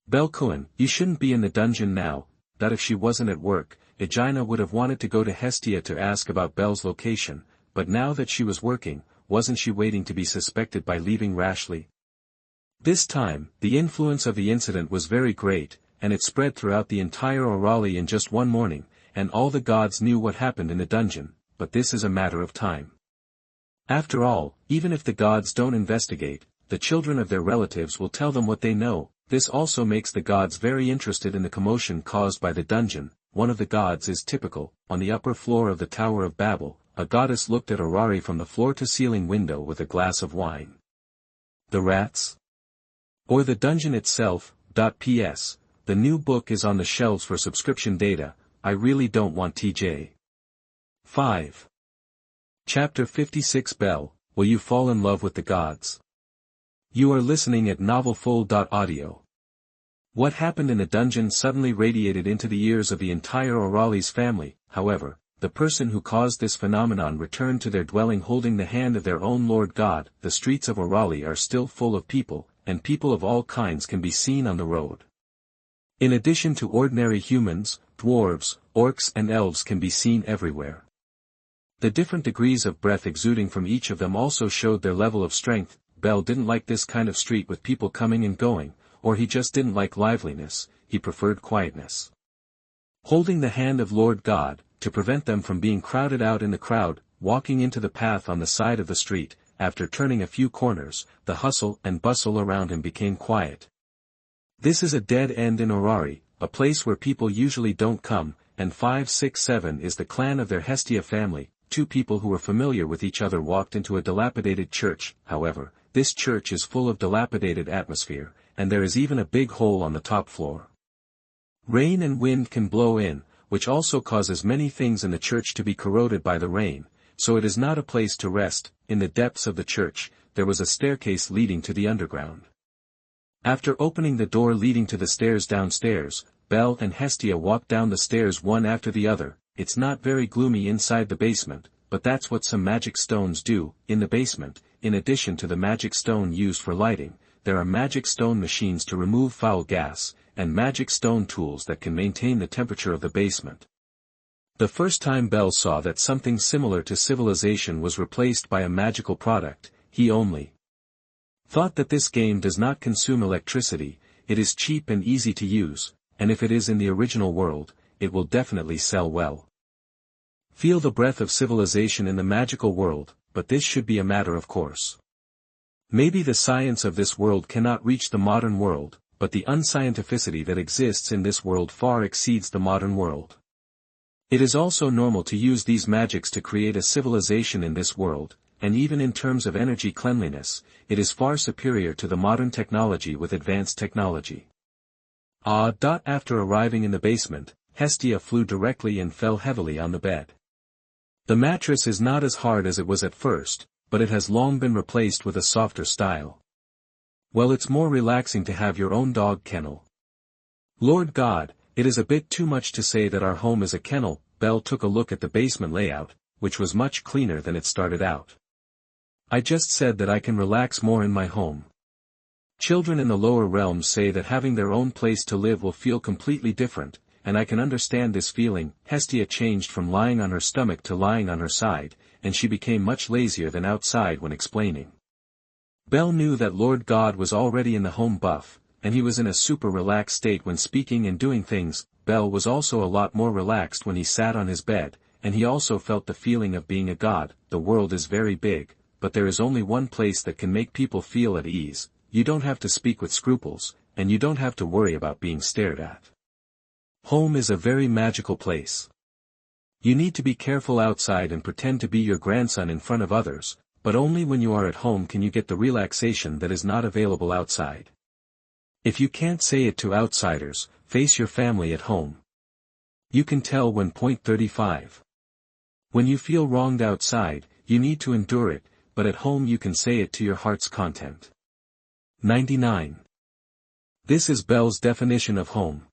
Belcoin, you shouldn't be in the dungeon now. That if she wasn't at work, Egina would have wanted to go to Hestia to ask about Belle's location, but now that she was working, wasn't she waiting to be suspected by leaving rashly? This time, the influence of the incident was very great, and it spread throughout the entire Orari in just one morning, and all the gods knew what happened in the dungeon, but this is a matter of time. After all, even if the gods don't investigate, the children of their relatives will tell them what they know. This also makes the gods very interested in the commotion caused by the dungeon. One of the gods is typical. On the upper floor of the Tower of Babel, a goddess looked at Orari from the floor-to-ceiling window with a glass of wine. The rats? Or the dungeon itself? P.S. The new book is on the shelves for subscription data. I really don't want TJ. 5. Chapter 56 Belle, will you fall in love with the gods? You are listening at novelfull.audio. What happened in the dungeon suddenly radiated into the ears of the entire Orali's family. However, the person who caused this phenomenon returned to their dwelling holding the hand of their own Lord God. The streets of Orari are still full of people, and people of all kinds can be seen on the road. In addition to ordinary humans, dwarves, orcs and elves can be seen everywhere. The different degrees of breath exuding from each of them also showed their level of strength. Belle didn't like this kind of street with people coming and going, or he just didn't like liveliness, he preferred quietness. Holding the hand of Lord God, to prevent them from being crowded out in the crowd, walking into the path on the side of the street, after turning a few corners, the hustle and bustle around him became quiet. This is a dead end in Orari, a place where people usually don't come, and 567 is the clan of their Hestia family. Two people who were familiar with each other walked into a dilapidated church. However, this church is full of dilapidated atmosphere, and there is even a big hole on the top floor. Rain and wind can blow in, which also causes many things in the church to be corroded by the rain, so it is not a place to rest. In the depths of the church, there was a staircase leading to the underground. After opening the door leading to the stairs downstairs, Belle and Hestia walked down the stairs one after the other. It's not very gloomy inside the basement, but that's what some magic stones do. In the basement, in addition to the magic stone used for lighting, there are magic stone machines to remove foul gas, and magic stone tools that can maintain the temperature of the basement. The first time Belle saw that something similar to civilization was replaced by a magical product, he only thought that this game does not consume electricity, it is cheap and easy to use, and if it is in the original world, it will definitely sell well. Feel the breath of civilization in the magical world, but this should be a matter of course. Maybe the science of this world cannot reach the modern world, but the unscientificity that exists in this world far exceeds the modern world. It is also normal to use these magics to create a civilization in this world, and even in terms of energy cleanliness, it is far superior to the modern technology with advanced technology. After arriving in the basement, Hestia flew directly and fell heavily on the bed. The mattress is not as hard as it was at first, but it has long been replaced with a softer style. Well, it's more relaxing to have your own dog kennel. Lord God, it is a bit too much to say that our home is a kennel. Belle took a look at the basement layout, which was much cleaner than it started out. I just said that I can relax more in my home. Children in the lower realms say that having their own place to live will feel completely different, and I can understand this feeling. Hestia changed from lying on her stomach to lying on her side, and she became much lazier than outside when explaining. Belle knew that Lord God was already in the home buff, and he was in a super relaxed state when speaking and doing things. Belle was also a lot more relaxed when he sat on his bed, and he also felt the feeling of being a god. The world is very big, but there is only one place that can make people feel at ease. You don't have to speak with scruples, and you don't have to worry about being stared at. Home is a very magical place. You need to be careful outside and pretend to be your grandson in front of others, but only when you are at home can you get the relaxation that is not available outside. If you can't say it to outsiders, face your family at home. You can tell when. 35. When you feel wronged outside, you need to endure it, but at home you can say it to your heart's content. 99. This is Bel's definition of home.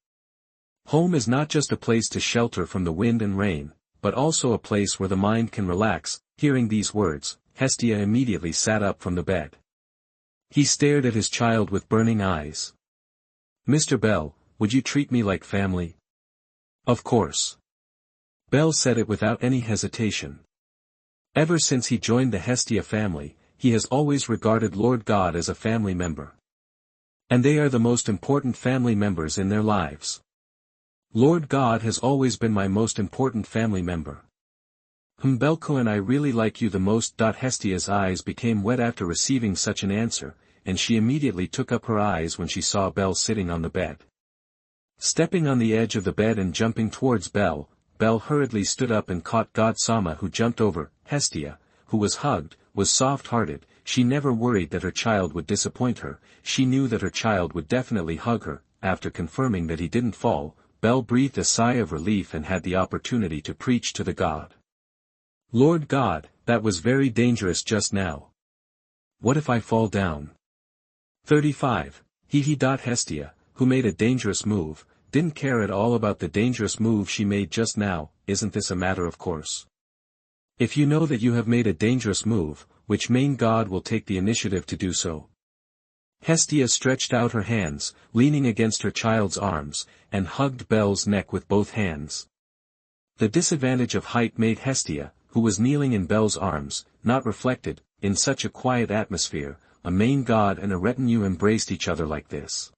Home is not just a place to shelter from the wind and rain, but also a place where the mind can relax. Hearing these words, Hestia immediately sat up from the bed. He stared at his child with burning eyes. "Mr. Bel, would you treat me like family?" "Of course." Bel said it without any hesitation. Ever since he joined the Hestia family, he has always regarded Lord God as a family member. And they are the most important family members in their lives. Lord God has always been my most important family member. Belko, I really like you the most. Hestia's eyes became wet after receiving such an answer, and she immediately took up her eyes when she saw Bel sitting on the bed. Stepping on the edge of the bed and jumping towards Bel, Bel hurriedly stood up and caught God-sama, who jumped over. Hestia, who was hugged, was soft-hearted. She never worried that her child would disappoint her. She knew that her child would definitely hug her. After confirming that he didn't fall, Bel breathed a sigh of relief and had the opportunity to preach to the God. "Lord God, that was very dangerous just now. What if I fall down?" 35. Hestia, who made a dangerous move, didn't care at all about the dangerous move she made just now. Isn't this a matter of course? If you know that you have made a dangerous move, which main god will take the initiative to do so? Hestia stretched out her hands, leaning against her child's arms, and hugged Bel's neck with both hands. The disadvantage of height made Hestia, who was kneeling in Bel's arms, not reflected. In such a quiet atmosphere, a main god and a retinue embraced each other like this.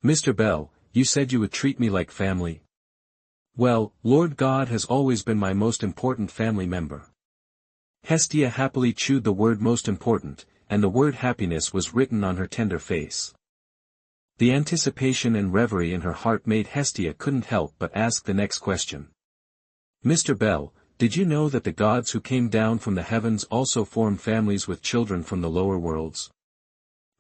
"Mr. Bel, you said you would treat me like family." "Well, Lord God has always been my most important family member." Hestia happily chewed the word most important, and the word happiness was written on her tender face. The anticipation and reverie in her heart made Hestia couldn't help but ask the next question. "Mr. Bel, did you know that the gods who came down from the heavens also form families with children from the lower worlds?"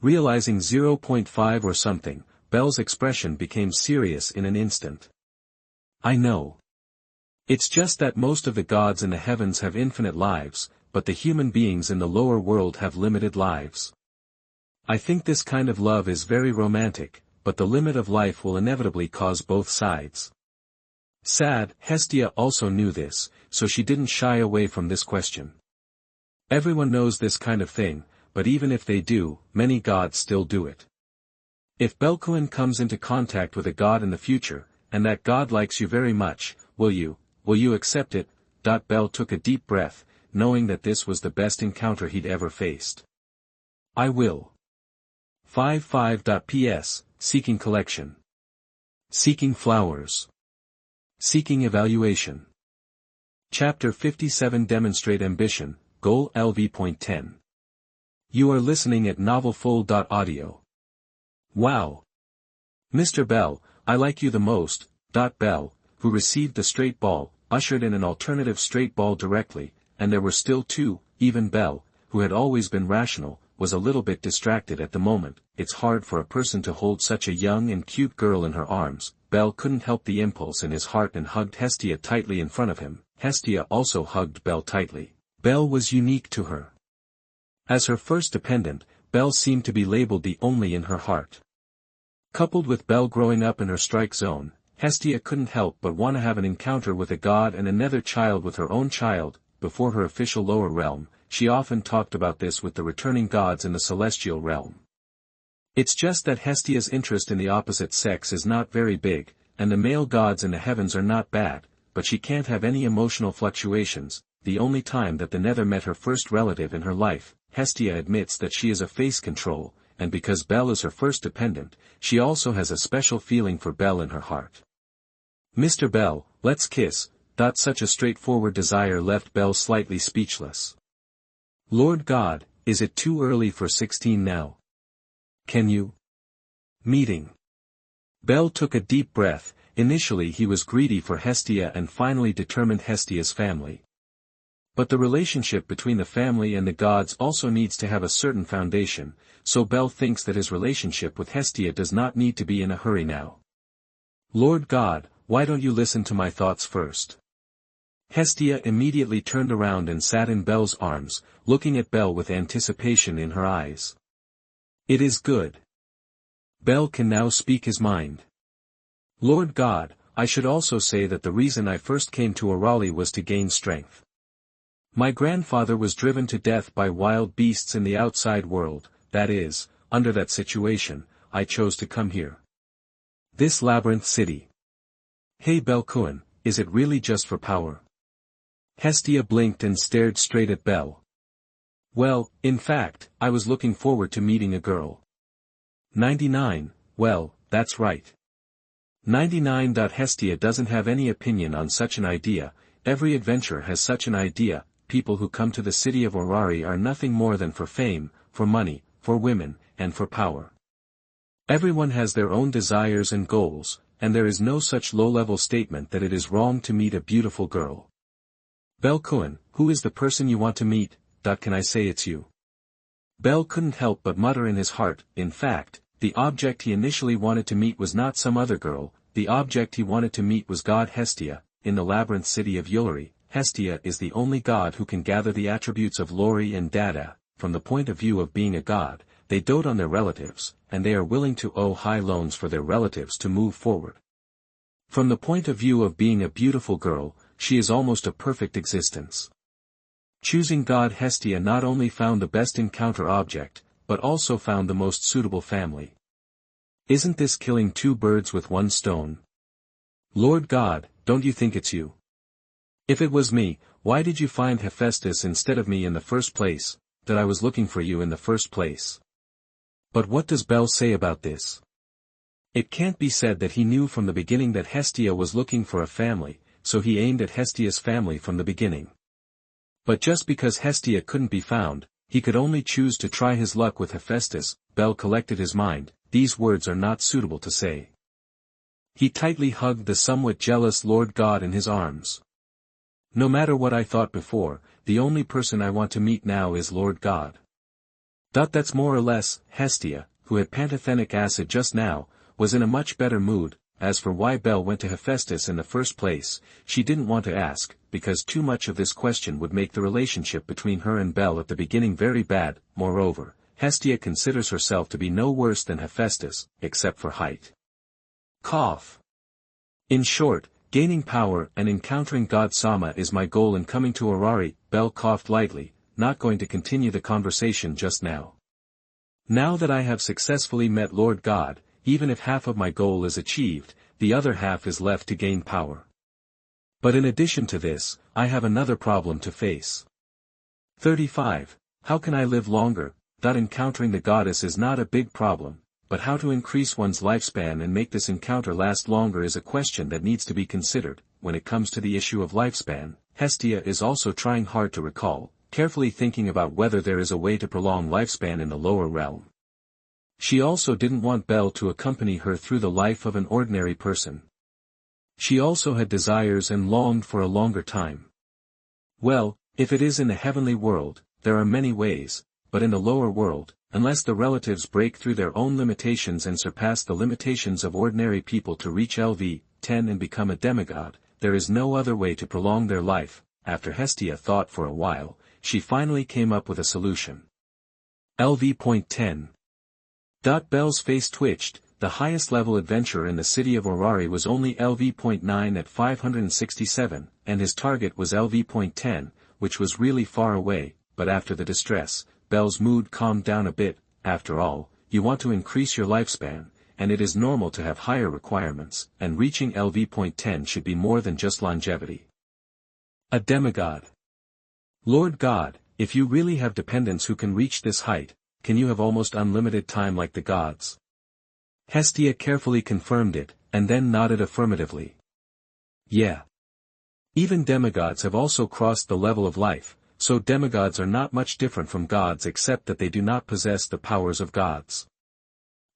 Realizing 0.5 or something, Bel's expression became serious in an instant. "I know. It's just that most of the gods in the heavens have infinite lives, but the human beings in the lower world have limited lives. I think this kind of love is very romantic, but the limit of life will inevitably cause both sides." Sad, Hestia also knew this, so she didn't shy away from this question. Everyone knows this kind of thing, but even if they do, many gods still do it. If Belkuin comes into contact with a god in the future, and that god likes you very much, will you accept it? Bel took a deep breath, knowing that this was the best encounter he'd ever faced. "I will." 55. Seeking collection. Seeking flowers. Seeking evaluation. Chapter 57. Demonstrate ambition, goal LV.10. You are listening at novelfull.audio. Wow. "Mr. Bel, I like you the most." Bel, who received the straight ball, ushered in an alternative straight ball directly, and there were still two. Even Bel, who had always been rational, was a little bit distracted at the moment. It's hard for a person to hold such a young and cute girl in her arms. Bel couldn't help the impulse in his heart and hugged Hestia tightly in front of him. Hestia also hugged Bel tightly. Bel was unique to her. As her first dependent, Bel seemed to be labeled the only in her heart. Coupled with Bel growing up in her strike zone, Hestia couldn't help but want to have an encounter with a god and another child with her own child. Before her official lower realm, she often talked about this with the returning gods in the celestial realm. It's just that Hestia's interest in the opposite sex is not very big, and the male gods in the heavens are not bad, but she can't have any emotional fluctuations. The only time that the Nether met her first relative in her life, Hestia admits that she is a face control, and because Bel is her first dependent, she also has a special feeling for Bel in her heart. "Mr. Bel, let's kiss." Such a straightforward desire left Bel slightly speechless. "Lord God, is it too early for 16 now? Can you?" Meeting. Bel took a deep breath. Initially he was greedy for Hestia and finally determined Hestia's family. But the relationship between the family and the gods also needs to have a certain foundation, so Bel thinks that his relationship with Hestia does not need to be in a hurry now. "Lord God, why don't you listen to my thoughts first?" Hestia immediately turned around and sat in Bel's arms, looking at Bel with anticipation in her eyes. It is good. Bel can now speak his mind. Lord God, I should also say that the reason I first came to Orari was to gain strength. My grandfather was driven to death by wild beasts in the outside world, that is, under that situation, I chose to come here. This labyrinth city. Hey Bel-Kun, is it really just for power? Hestia blinked and stared straight at Bel. Well, in fact, I was looking forward to meeting a girl. 99, well, that's right. 99. Hestia doesn't have any opinion on such an idea, every adventurer has such an idea, people who come to the city of Orari are nothing more than for fame, for money, for women, and for power. Everyone has their own desires and goals, and there is no such low-level statement that it is wrong to meet a beautiful girl. Bel-Kun, who is the person you want to meet? Can I say it's you? Bel couldn't help but mutter in his heart, in fact, the object he initially wanted to meet was not some other girl, the object he wanted to meet was God Hestia, in the labyrinth city of Ulari. Hestia is the only god who can gather the attributes of Lori and Dada. From the point of view of being a god, they dote on their relatives, and they are willing to owe high loans for their relatives to move forward. From the point of view of being a beautiful girl, she is almost a perfect existence. Choosing God Hestia not only found the best encounter object, but also found the most suitable family. Isn't this killing two birds with one stone? Lord God, don't you think it's you? If it was me, why did you find Hephaestus instead of me in the first place, that I was looking for you in the first place? But what does Bel say about this? It can't be said that he knew from the beginning that Hestia was looking for a family, so he aimed at Hestia's family from the beginning. But just because Hestia couldn't be found, he could only choose to try his luck with Hephaestus. Bel collected his mind, these words are not suitable to say. He tightly hugged the somewhat jealous Lord God in his arms. No matter what I thought before, the only person I want to meet now is Lord God. That's more or less. Hestia, who had pantothenic acid just now, was in a much better mood. As for why Bel went to Hephaestus in the first place, she didn't want to ask, because too much of this question would make the relationship between her and Bel at the beginning very bad. Moreover, Hestia considers herself to be no worse than Hephaestus, except for height. Cough. In short, gaining power and encountering God Sama is my goal in coming to Orari. Bel coughed lightly, not going to continue the conversation just now. Now that I have successfully met Lord God, even if half of my goal is achieved, the other half is left to gain power. But in addition to this, I have another problem to face. 35. How can I live longer? Encountering the goddess is not a big problem, but how to increase one's lifespan and make this encounter last longer is a question that needs to be considered. When it comes to the issue of lifespan, Hestia is also trying hard to recall, carefully thinking about whether there is a way to prolong lifespan in the lower realm. She also didn't want Bel to accompany her through the life of an ordinary person. She also had desires and longed for a longer time. Well, if it is in the heavenly world, there are many ways, but in the lower world, unless the relatives break through their own limitations and surpass the limitations of ordinary people to reach LV-10 and become a demigod, there is no other way to prolong their life. After Hestia thought for a while, she finally came up with a solution. LV.10. Bel's face twitched. The highest level adventurer in the city of Orari was only LV.9 at 567, and his target was LV.10, which was really far away, but after the distress, Bel's mood calmed down a bit. After all, you want to increase your lifespan, and it is normal to have higher requirements, and reaching LV.10 should be more than just longevity. A demigod. Lord God, if you really have dependents who can reach this height, can you have almost unlimited time like the gods? Hestia carefully confirmed it, and then nodded affirmatively. Yeah. Even demigods have also crossed the level of life, so demigods are not much different from gods except that they do not possess the powers of gods.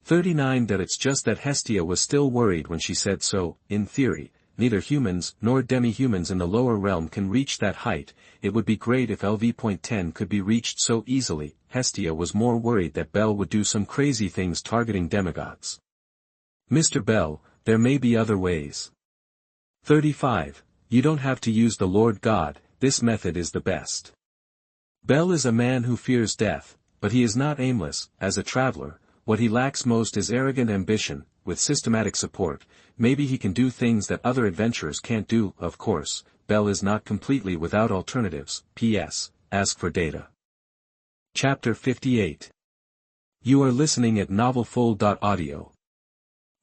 39. It's just that Hestia was still worried when she said so. In theory, neither humans nor demi-humans in the lower realm can reach that height. It would be great if LV.10 could be reached so easily. Hestia was more worried that Bel would do some crazy things targeting demigods. Mr. Bel, there may be other ways. 35. You don't have to use the Lord God, this method is the best. Bel is a man who fears death, but he is not aimless. As a traveler, what he lacks most is arrogant ambition. With systematic support, maybe he can do things that other adventurers can't do. Of course, Bell is not completely without alternatives. P.S. Ask for data. Chapter 58. You are listening at novelfull.audio.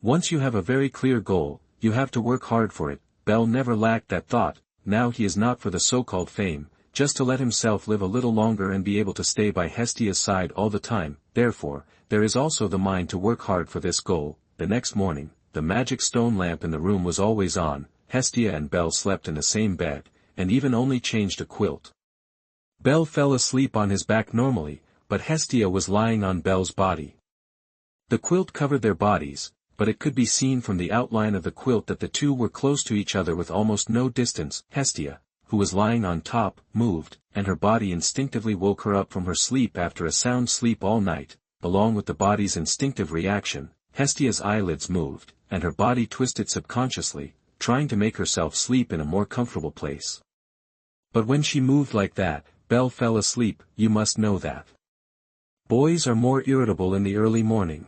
Once you have a very clear goal, you have to work hard for it. Bell never lacked that thought. Now he is not for the so-called fame, just to let himself live a little longer and be able to stay by Hestia's side all the time. Therefore, there is also the mind to work hard for this goal. The next morning, the magic stone lamp in the room was always on. Hestia and Bell slept in the same bed, and even only changed a quilt. Bell fell asleep on his back normally, but Hestia was lying on Bell's body. The quilt covered their bodies, but it could be seen from the outline of the quilt that the two were close to each other with almost no distance. Hestia, who was lying on top, moved, and her body instinctively woke her up from her sleep after a sound sleep all night. Along with the body's instinctive reaction, Hestia's eyelids moved, and her body twisted subconsciously, trying to make herself sleep in a more comfortable place. But when she moved like that, Bell fell asleep. You must know that boys are more irritable in the early morning.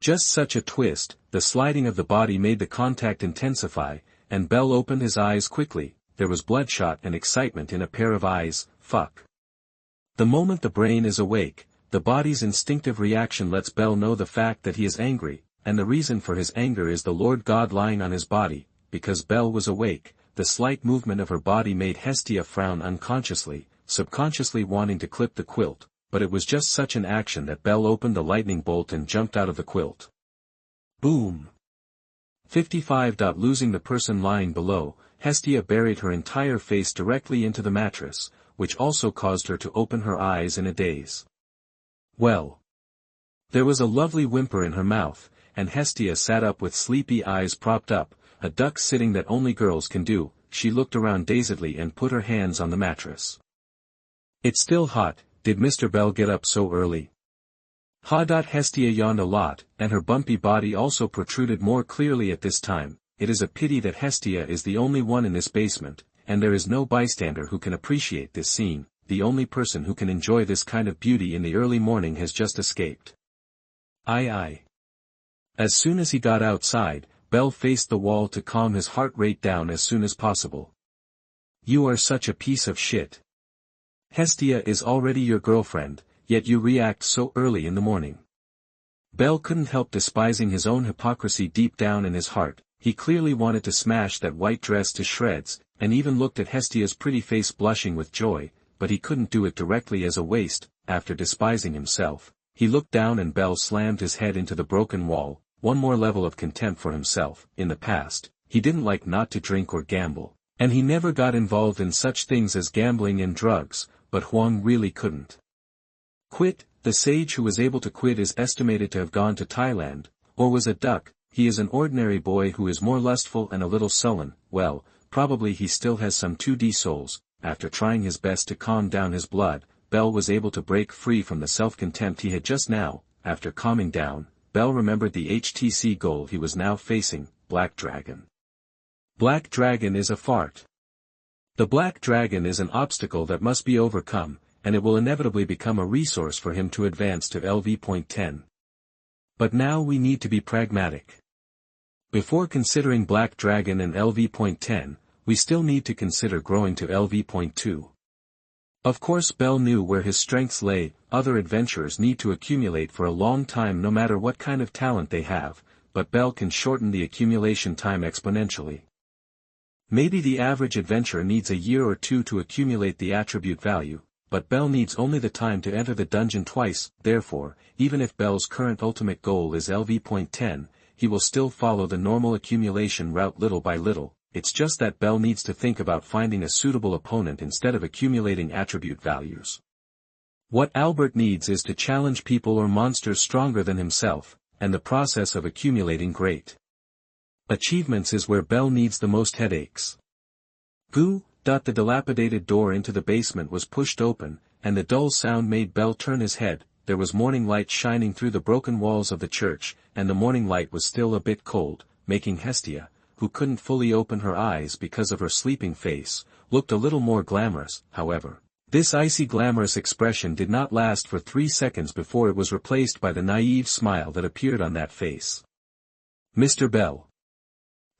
Just such a twist, the sliding of the body made the contact intensify, and Bell opened his eyes quickly. There was bloodshot and excitement in a pair of eyes. Fuck. The moment the brain is awake, the body's instinctive reaction lets Bell know the fact that he is angry, and the reason for his anger is the Lord God lying on his body. Because Bell was awake, the slight movement of her body made Hestia frown unconsciously, subconsciously wanting to clip the quilt, but it was just such an action that Bell opened the lightning bolt and jumped out of the quilt. Boom. 55. Losing the person lying below, Hestia buried her entire face directly into the mattress, which also caused her to open her eyes in a daze. Well. There was a lovely whimper in her mouth, and Hestia sat up with sleepy eyes propped up, a duck sitting that only girls can do. She looked around dazedly and put her hands on the mattress. It's still hot. Did Mr. Bell get up so early? Hestia yawned a lot, and her bumpy body also protruded more clearly at this time. It is a pity that Hestia is the only one in this basement, and there is no bystander who can appreciate this scene. The only person who can enjoy this kind of beauty in the early morning has just escaped. Aye. As soon as he got outside, Bell faced the wall to calm his heart rate down as soon as possible. You are such a piece of shit. Hestia is already your girlfriend, yet you react so early in the morning. Bell couldn't help despising his own hypocrisy deep down in his heart. He clearly wanted to smash that white dress to shreds, and even looked at Hestia's pretty face blushing with joy, but he couldn't do it directly as a waste. After despising himself, he looked down and Bell slammed his head into the broken wall. One more level of contempt for himself. In the past, he didn't like not to drink or gamble, and he never got involved in such things as gambling and drugs, but Huang really couldn't quit. The sage who was able to quit is estimated to have gone to Thailand, or was a duck. He is an ordinary boy who is more lustful and a little sullen. Well, probably he still has some 2D souls. After trying his best to calm down his blood, Bell was able to break free from the self-contempt he had just now. After calming down, Bell remembered the HTC goal he was now facing, Black Dragon. Black Dragon is a fart. The Black Dragon is an obstacle that must be overcome, and it will inevitably become a resource for him to advance to LV.10. But now we need to be pragmatic. Before considering Black Dragon and LV.10, we still need to consider growing to LV.2. Of course Bell knew where his strengths lay. Other adventurers need to accumulate for a long time no matter what kind of talent they have, but Bell can shorten the accumulation time exponentially. Maybe the average adventurer needs a year or two to accumulate the attribute value, but Bell needs only the time to enter the dungeon twice. Therefore, even if Bell's current ultimate goal is LV.10, he will still follow the normal accumulation route little by little. It's just that Bell needs to think about finding a suitable opponent instead of accumulating attribute values. What Albert needs is to challenge people or monsters stronger than himself, and the process of accumulating great achievements is where Bell needs the most headaches. Goo. The dilapidated door into the basement was pushed open, and the dull sound made Bell turn his head. There was morning light shining through the broken walls of the church, and the morning light was still a bit cold, making Hestia, who couldn't fully open her eyes because of her sleeping face, looked a little more glamorous. However, This icy glamorous expression did not last for 3 seconds before it was replaced by the naive smile that appeared on that face. Mr. Bell.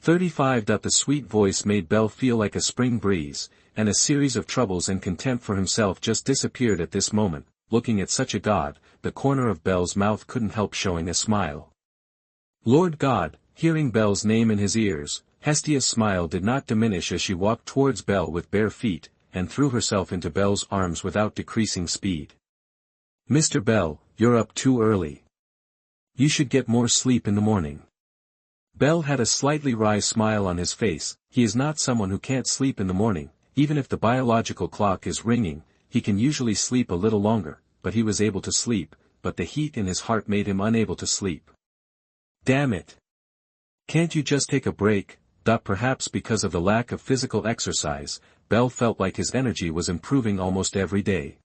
35. The sweet voice made Bell feel like a spring breeze, and a series of troubles and contempt for himself just disappeared at this moment. Looking at such a god, the corner of Bell's mouth couldn't help showing a smile. Lord God, hearing Bell's name in his ears, Hestia's smile did not diminish as she walked towards Bell with bare feet, and threw herself into Bell's arms without decreasing speed. Mr. Bell, you're up too early. You should get more sleep in the morning. Bell had a slightly wry smile on his face. He is not someone who can't sleep in the morning. Even if the biological clock is ringing, he can usually sleep a little longer, but he was able to sleep, but the heat in his heart made him unable to sleep. Damn it. Can't you just take a break? Perhaps because of the lack of physical exercise, Bell felt like his energy was improving almost every day.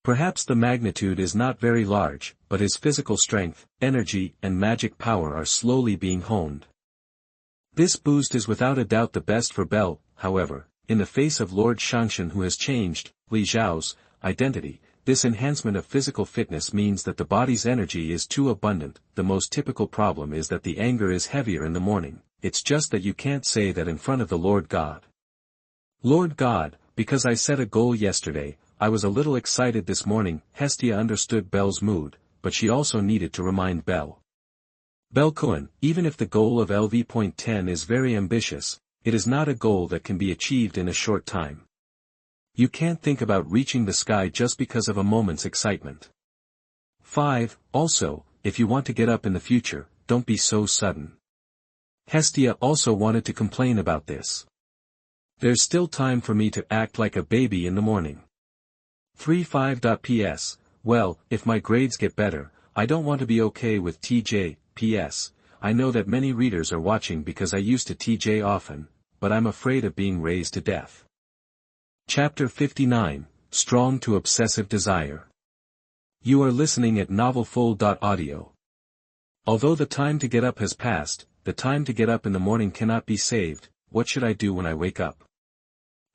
Perhaps the magnitude is not very large, but his physical strength, energy, and magic power are slowly being honed. This boost is without a doubt the best for Bell, however, in the face of Lord Shangshan who has changed Li Zhao's identity. This enhancement of physical fitness means that the body's energy is too abundant. The most typical problem is that the anger is heavier in the morning. It's just that you can't say that in front of the Lord God. Lord God, because I set a goal yesterday, I was a little excited this morning. Hestia understood Bell's mood, but she also needed to remind Bell. Bell-kun, even if the goal of LV.10 is very ambitious, it is not a goal that can be achieved in a short time. You can't think about reaching the sky just because of a moment's excitement. 5. Also, if you want to get up in the future, don't be so sudden. Hestia also wanted to complain about this. There's still time for me to act like a baby in the morning. 3.5. P.S. Well, if my grades get better, I don't want to be okay with TJ. P.S. I know that many readers are watching because I used to TJ often, but I'm afraid of being razed to death. Chapter 59, Strong to Obsessive Desire. You are listening at novelfull.audio. Although the time to get up has passed, the time to get up in the morning cannot be saved. What should I do when I wake up?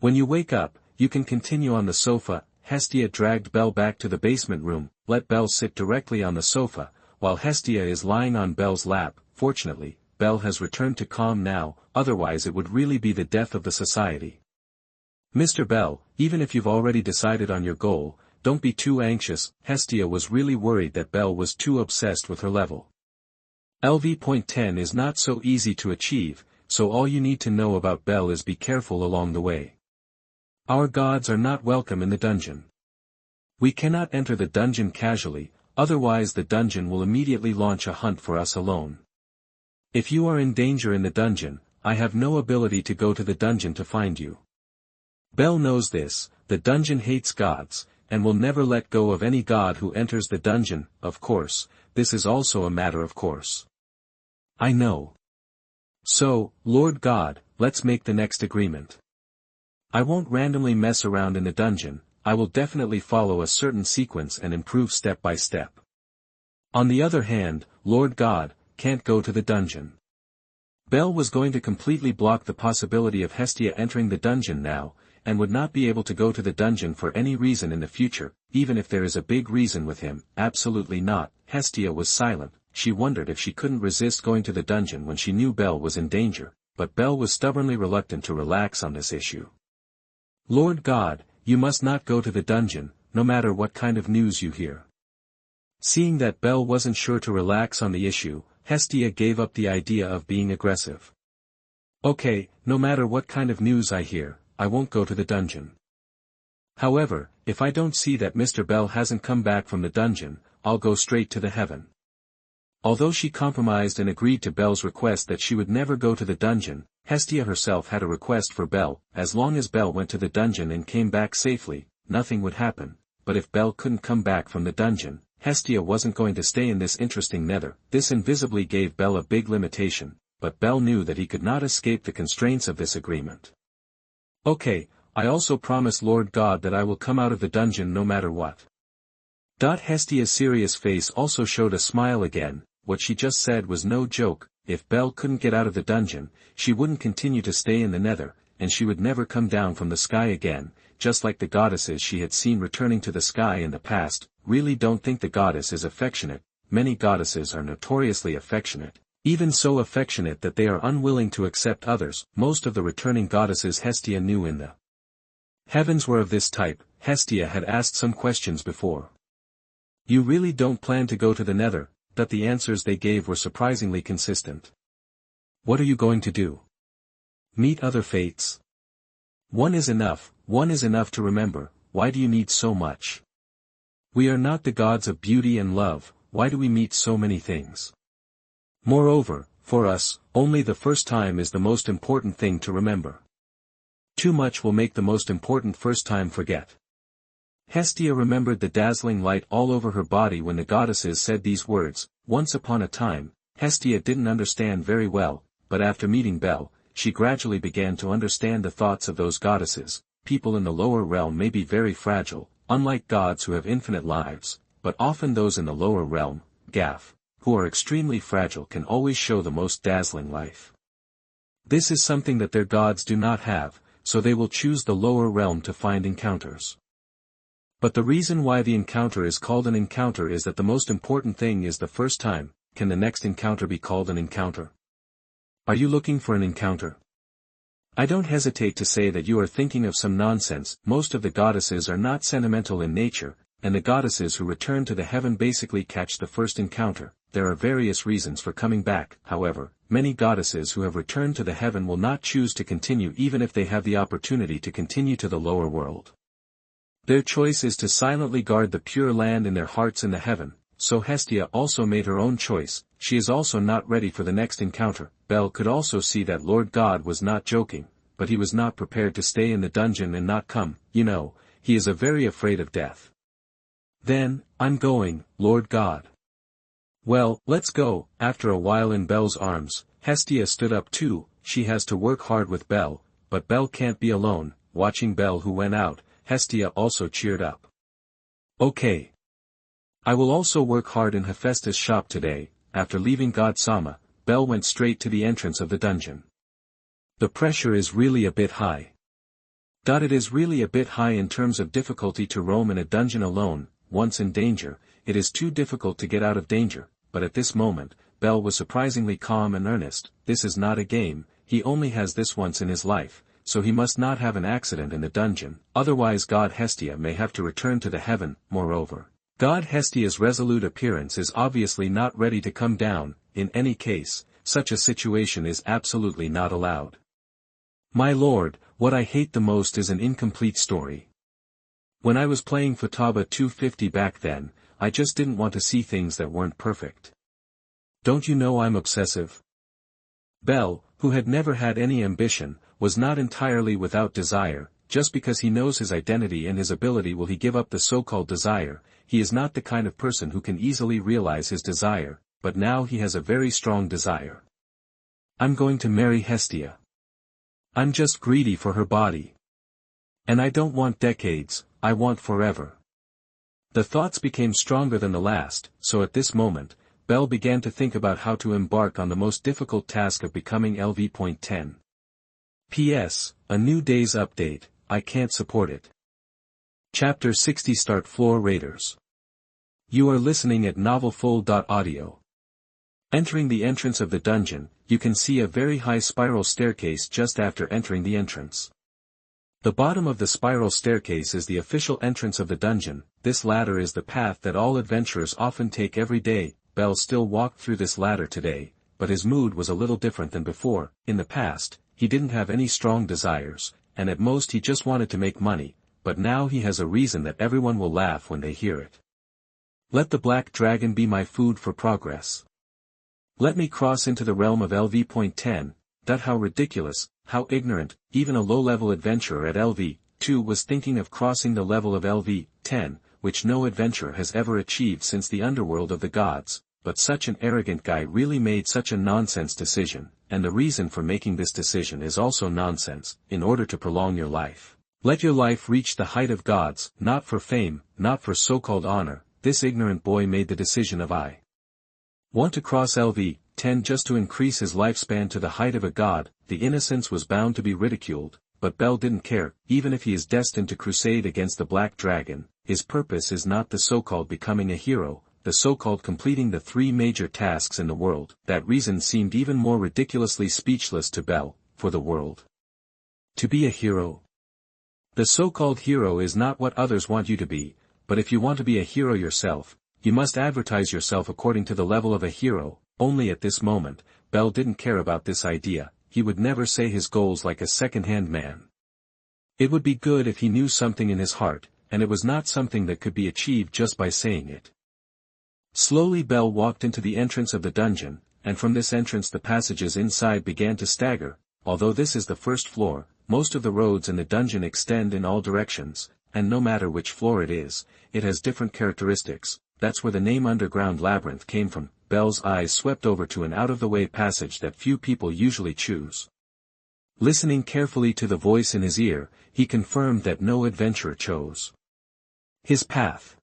When you wake up, you can continue on the sofa. Hestia dragged Bell back to the basement room. Let Bell sit directly on the sofa, while Hestia is lying on Bell's lap. Fortunately, Bell has returned to calm now, otherwise it would really be the death of the society. Mr. Bell, even if you've already decided on your goal, don't be too anxious. Hestia was really worried that Bell was too obsessed with her level. LV.10 is not so easy to achieve, so all you need to know about Bell is be careful along the way. Our gods are not welcome in the dungeon. We cannot enter the dungeon casually, otherwise the dungeon will immediately launch a hunt for us alone. If you are in danger in the dungeon, I have no ability to go to the dungeon to find you. Bell knows this. The dungeon hates gods, and will never let go of any god who enters the dungeon. Of course, this is also a matter of course. I know. So, Lord God, let's make the next agreement. I won't randomly mess around in the dungeon. I will definitely follow a certain sequence and improve step by step. On the other hand, Lord God, can't go to the dungeon. Bell was going to completely block the possibility of Hestia entering the dungeon now, and would not be able to go to the dungeon for any reason in the future, even if there is a big reason with him. Absolutely not. Hestia was silent. She wondered if she couldn't resist going to the dungeon when she knew Bell was in danger, but Bell was stubbornly reluctant to relax on this issue. Lord God, you must not go to the dungeon, no matter what kind of news you hear. Seeing that Bell wasn't sure to relax on the issue, Hestia gave up the idea of being aggressive. Okay, no matter what kind of news I hear, I won't go to the dungeon. However, if I don't see that Mr. Bell hasn't come back from the dungeon, I'll go straight to the heaven. Although she compromised and agreed to Bell's request that she would never go to the dungeon, Hestia herself had a request for Bell. As long as Bell went to the dungeon and came back safely, nothing would happen, but if Bell couldn't come back from the dungeon, Hestia wasn't going to stay in this interesting nether. This invisibly gave Bell a big limitation, but Bell knew that he could not escape the constraints of this agreement. Okay, I also promise Lord God that I will come out of the dungeon no matter what. Hestia's serious face also showed a smile again. What she just said was no joke. If Bell couldn't get out of the dungeon, she wouldn't continue to stay in the nether, and she would never come down from the sky again. just like the goddesses she had seen returning to the sky in the past. Really don't think the goddess is affectionate. Many goddesses are notoriously affectionate. Even so affectionate that they are unwilling to accept others. Most of the returning goddesses Hestia knew in the heavens were of this type. Hestia had asked some questions before. You really don't plan to go to the nether? That the answers they gave were surprisingly consistent. What are you going to do? Meet other fates? One is enough to remember. Why do you need so much? We are not the gods of beauty and love, why do we meet so many things? Moreover, for us, only the first time is the most important thing to remember. Too much will make the most important first time forget. Hestia remembered the dazzling light all over her body when the goddesses said these words. Once upon a time, Hestia didn't understand very well, but after meeting Bel, she gradually began to understand the thoughts of those goddesses. People in the lower realm may be very fragile, unlike gods who have infinite lives, but often those in the lower realm, Gaff, who are extremely fragile can always show the most dazzling life. This is something that their gods do not have, so they will choose the lower realm to find encounters. But the reason why the encounter is called an encounter is that the most important thing is the first time. Can the next encounter be called an encounter? Are you looking for an encounter? I don't hesitate to say that you are thinking of some nonsense. Most of the goddesses are not sentimental in nature, and the goddesses who return to the heaven basically catch the first encounter. There are various reasons for coming back, however. Many goddesses who have returned to the heaven will not choose to continue even if they have the opportunity to continue to the lower world. Their choice is to silently guard the pure land in their hearts in the heaven, so Hestia also made her own choice. She is also not ready for the next encounter. Bel could also see that Lord God was not joking, but he was not prepared to stay in the dungeon and not come. He is very afraid of death. Then, I'm going, Lord God. Well, let's go. After a while in Bel's arms, Hestia stood up too. She has to work hard with Bel, but Bel can't be alone. Watching Bel who went out, Hestia also cheered up. Okay. I will also work hard in Hephaestus' shop today. After leaving God Sama, Bel went straight to the entrance of the dungeon. The pressure is really a bit high. It is really a bit high in terms of difficulty to roam in a dungeon alone. Once in danger, it is too difficult to get out of danger, but at this moment, Bel was surprisingly calm and earnest. This is not a game, he only has this once in his life, so he must not have an accident in the dungeon, otherwise God Hestia may have to return to the heaven. Moreover, God Hestia's resolute appearance is obviously not ready to come down. In any case, such a situation is absolutely not allowed. My lord, what I hate the most is an incomplete story. When I was playing Futaba 250 back then, I just didn't want to see things that weren't perfect. Don't you know I'm obsessive? Bel, who had never had any ambition, was not entirely without desire. Just because he knows his identity and his ability will he give up the so-called desire. He is not the kind of person who can easily realize his desire, but now he has a very strong desire. I'm going to marry Hestia. I'm just greedy for her body. And I don't want decades, I want forever. The thoughts became stronger than the last, so at this moment, Bel began to think about how to embark on the most difficult task of becoming LV.10. P.S. A new day's update, I can't support it. Chapter 60 Start Floor Raiders. You are listening at novelfull.audio. Entering the entrance of the dungeon, you can see a very high spiral staircase just after entering the entrance. The bottom of the spiral staircase is the official entrance of the dungeon. This ladder is the path that all adventurers often take every day. Bel still walked through this ladder today, but his mood was a little different than before. In the past, he didn't have any strong desires, and at most he just wanted to make money, but now he has a reason that everyone will laugh when they hear it. Let the black dragon be my food for progress. Let me cross into the realm of LV.10, that how ridiculous, how ignorant, even a low-level adventurer at LV.2 was thinking of crossing the level of LV.10, which no adventurer has ever achieved since the underworld of the gods, but such an arrogant guy really made such a nonsense decision, and the reason for making this decision is also nonsense. In order to prolong your life, let your life reach the height of gods, not for fame, not for so-called honor. This ignorant boy made the decision of I want to cross LV.10 just to increase his lifespan to the height of a god. The innocence was bound to be ridiculed, but Bell didn't care. Even if he is destined to crusade against the Black Dragon, his purpose is not the so-called becoming a hero, the so-called completing the 3 major tasks in the world. That reason seemed even more ridiculously speechless to Bell. For the world to be a hero. The so-called hero is not what others want you to be, but if you want to be a hero yourself, you must advertise yourself according to the level of a hero. Only at this moment, Bell didn't care about this idea. He would never say his goals like a second-hand man. It would be good if he knew something in his heart, and it was not something that could be achieved just by saying it. Slowly Bell walked into the entrance of the dungeon, and from this entrance the passages inside began to stagger. Although this is the first floor, most of the roads in the dungeon extend in all directions, and no matter which floor it is, it has different characteristics. That's where the name Underground Labyrinth came from. Bell's eyes swept over to an out-of-the-way passage that few people usually choose. Listening carefully to the voice in his ear, he confirmed that no adventurer chose his path.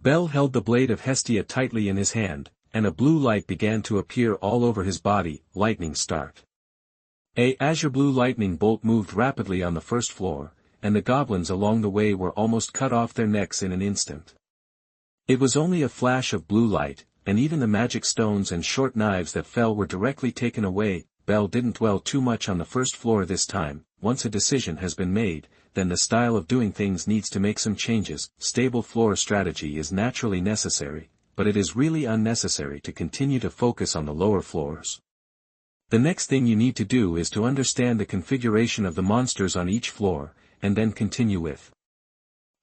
Bell held the blade of Hestia tightly in his hand, and a blue light began to appear all over his body. Lightning start. A azure blue lightning bolt moved rapidly on the first floor, and the goblins along the way were almost cut off their necks in an instant. It was only a flash of blue light, and even the magic stones and short knives that fell were directly taken away. Bell didn't dwell too much on the first floor this time. Once a decision has been made, then the style of doing things needs to make some changes. Stable floor strategy is naturally necessary, but it is really unnecessary to continue to focus on the lower floors. The next thing you need to do is to understand the configuration of the monsters on each floor, and then continue with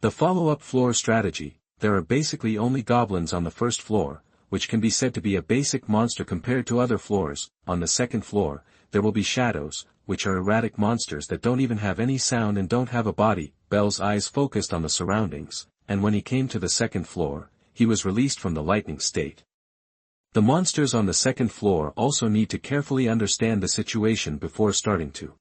the follow-up floor strategy. There are basically only goblins on the first floor, which can be said to be a basic monster compared to other floors. On the second floor, there will be shadows, which are erratic monsters that don't even have any sound and don't have a body. Bell's eyes focused on the surroundings, and when he came to the second floor, he was released from the lightning state. The monsters on the second floor also need to carefully understand the situation before starting to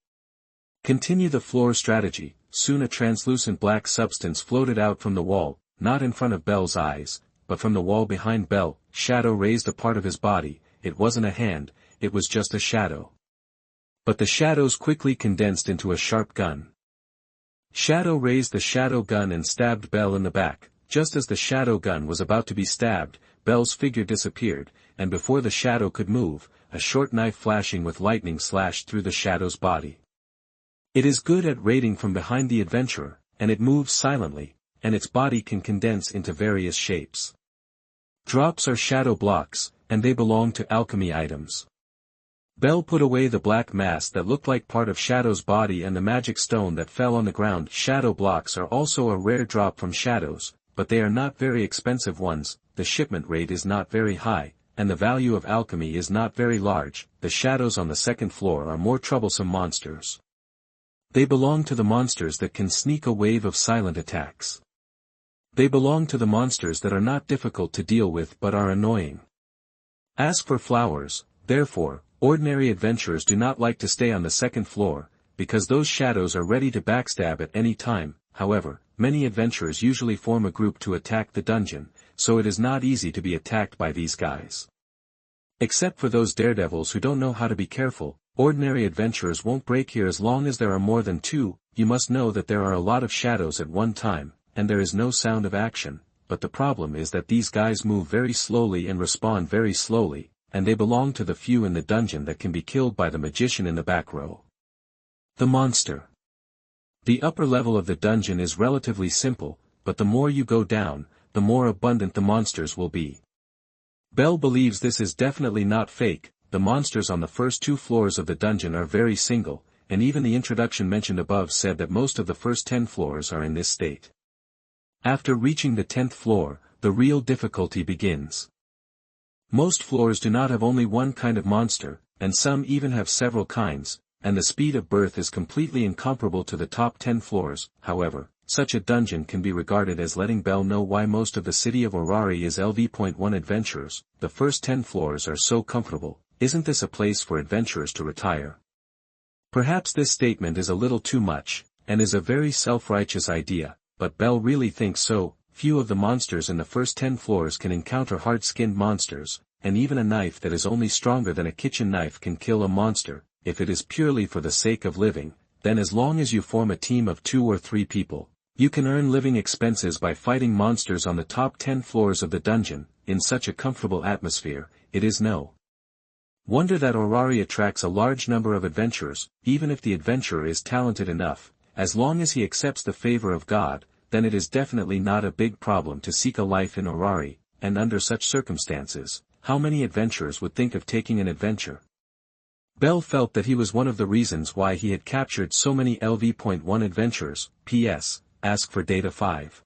continue the floor strategy. Soon a translucent black substance floated out from the wall, not in front of Bell's eyes, but from the wall behind Bell. Shadow raised a part of his body. It wasn't a hand, it was just a shadow. But the shadows quickly condensed into a sharp gun. Shadow raised the shadow gun and stabbed Bell in the back. Just as the shadow gun was about to be stabbed, Bell's figure disappeared, and before the shadow could move, a short knife flashing with lightning slashed through the shadow's body. It is good at raiding from behind the adventurer, and it moves silently, and its body can condense into various shapes. Drops are shadow blocks, and they belong to alchemy items. Bell put away the black mass that looked like part of Shadow's body and the magic stone that fell on the ground. Shadow blocks are also a rare drop from shadows, but they are not very expensive ones. The shipment rate is not very high, and the value of alchemy is not very large. The shadows on the second floor are more troublesome monsters. They belong to the monsters that can sneak a wave of silent attacks. They belong to the monsters that are not difficult to deal with but are annoying. As for flowers, therefore, ordinary adventurers do not like to stay on the second floor, because those shadows are ready to backstab at any time. However, many adventurers usually form a group to attack the dungeon, so it is not easy to be attacked by these guys. Except for those daredevils who don't know how to be careful, ordinary adventurers won't break here as long as there are more than two. You must know that there are a lot of shadows at one time, and there is no sound of action, but the problem is that these guys move very slowly and respond very slowly, and they belong to the few in the dungeon that can be killed by the magician in the back row. The monster. The upper level of the dungeon is relatively simple, but the more you go down, the more abundant the monsters will be. Bell believes this is definitely not fake. The monsters on the first 2 floors of the dungeon are very single, and even the introduction mentioned above said that most of the first 10 floors are in this state. After reaching the 10th floor, the real difficulty begins. Most floors do not have only one kind of monster, and some even have several kinds, and the speed of birth is completely incomparable to the top 10 floors. However, such a dungeon can be regarded as letting Bell know why most of the city of Orari is LV.1 adventurers. The first 10 floors are so comfortable. Isn't this a place for adventurers to retire? Perhaps this statement is a little too much, and is a very self-righteous idea, but Bell really thinks so. Few of the monsters in the first 10 floors can encounter hard-skinned monsters, and even a knife that is only stronger than a kitchen knife can kill a monster. If it is purely for the sake of living, then as long as you form a team of 2 or 3 people, you can earn living expenses by fighting monsters on the top 10 floors of the dungeon. In such a comfortable atmosphere, it is no wonder that Orari attracts a large number of adventurers. Even if the adventurer is talented enough, as long as he accepts the favor of God, then it is definitely not a big problem to seek a life in Orari, and under such circumstances, how many adventurers would think of taking an adventure? Bell felt that he was one of the reasons why he had captured so many LV.1 adventurers. P.S. Ask for Data 5.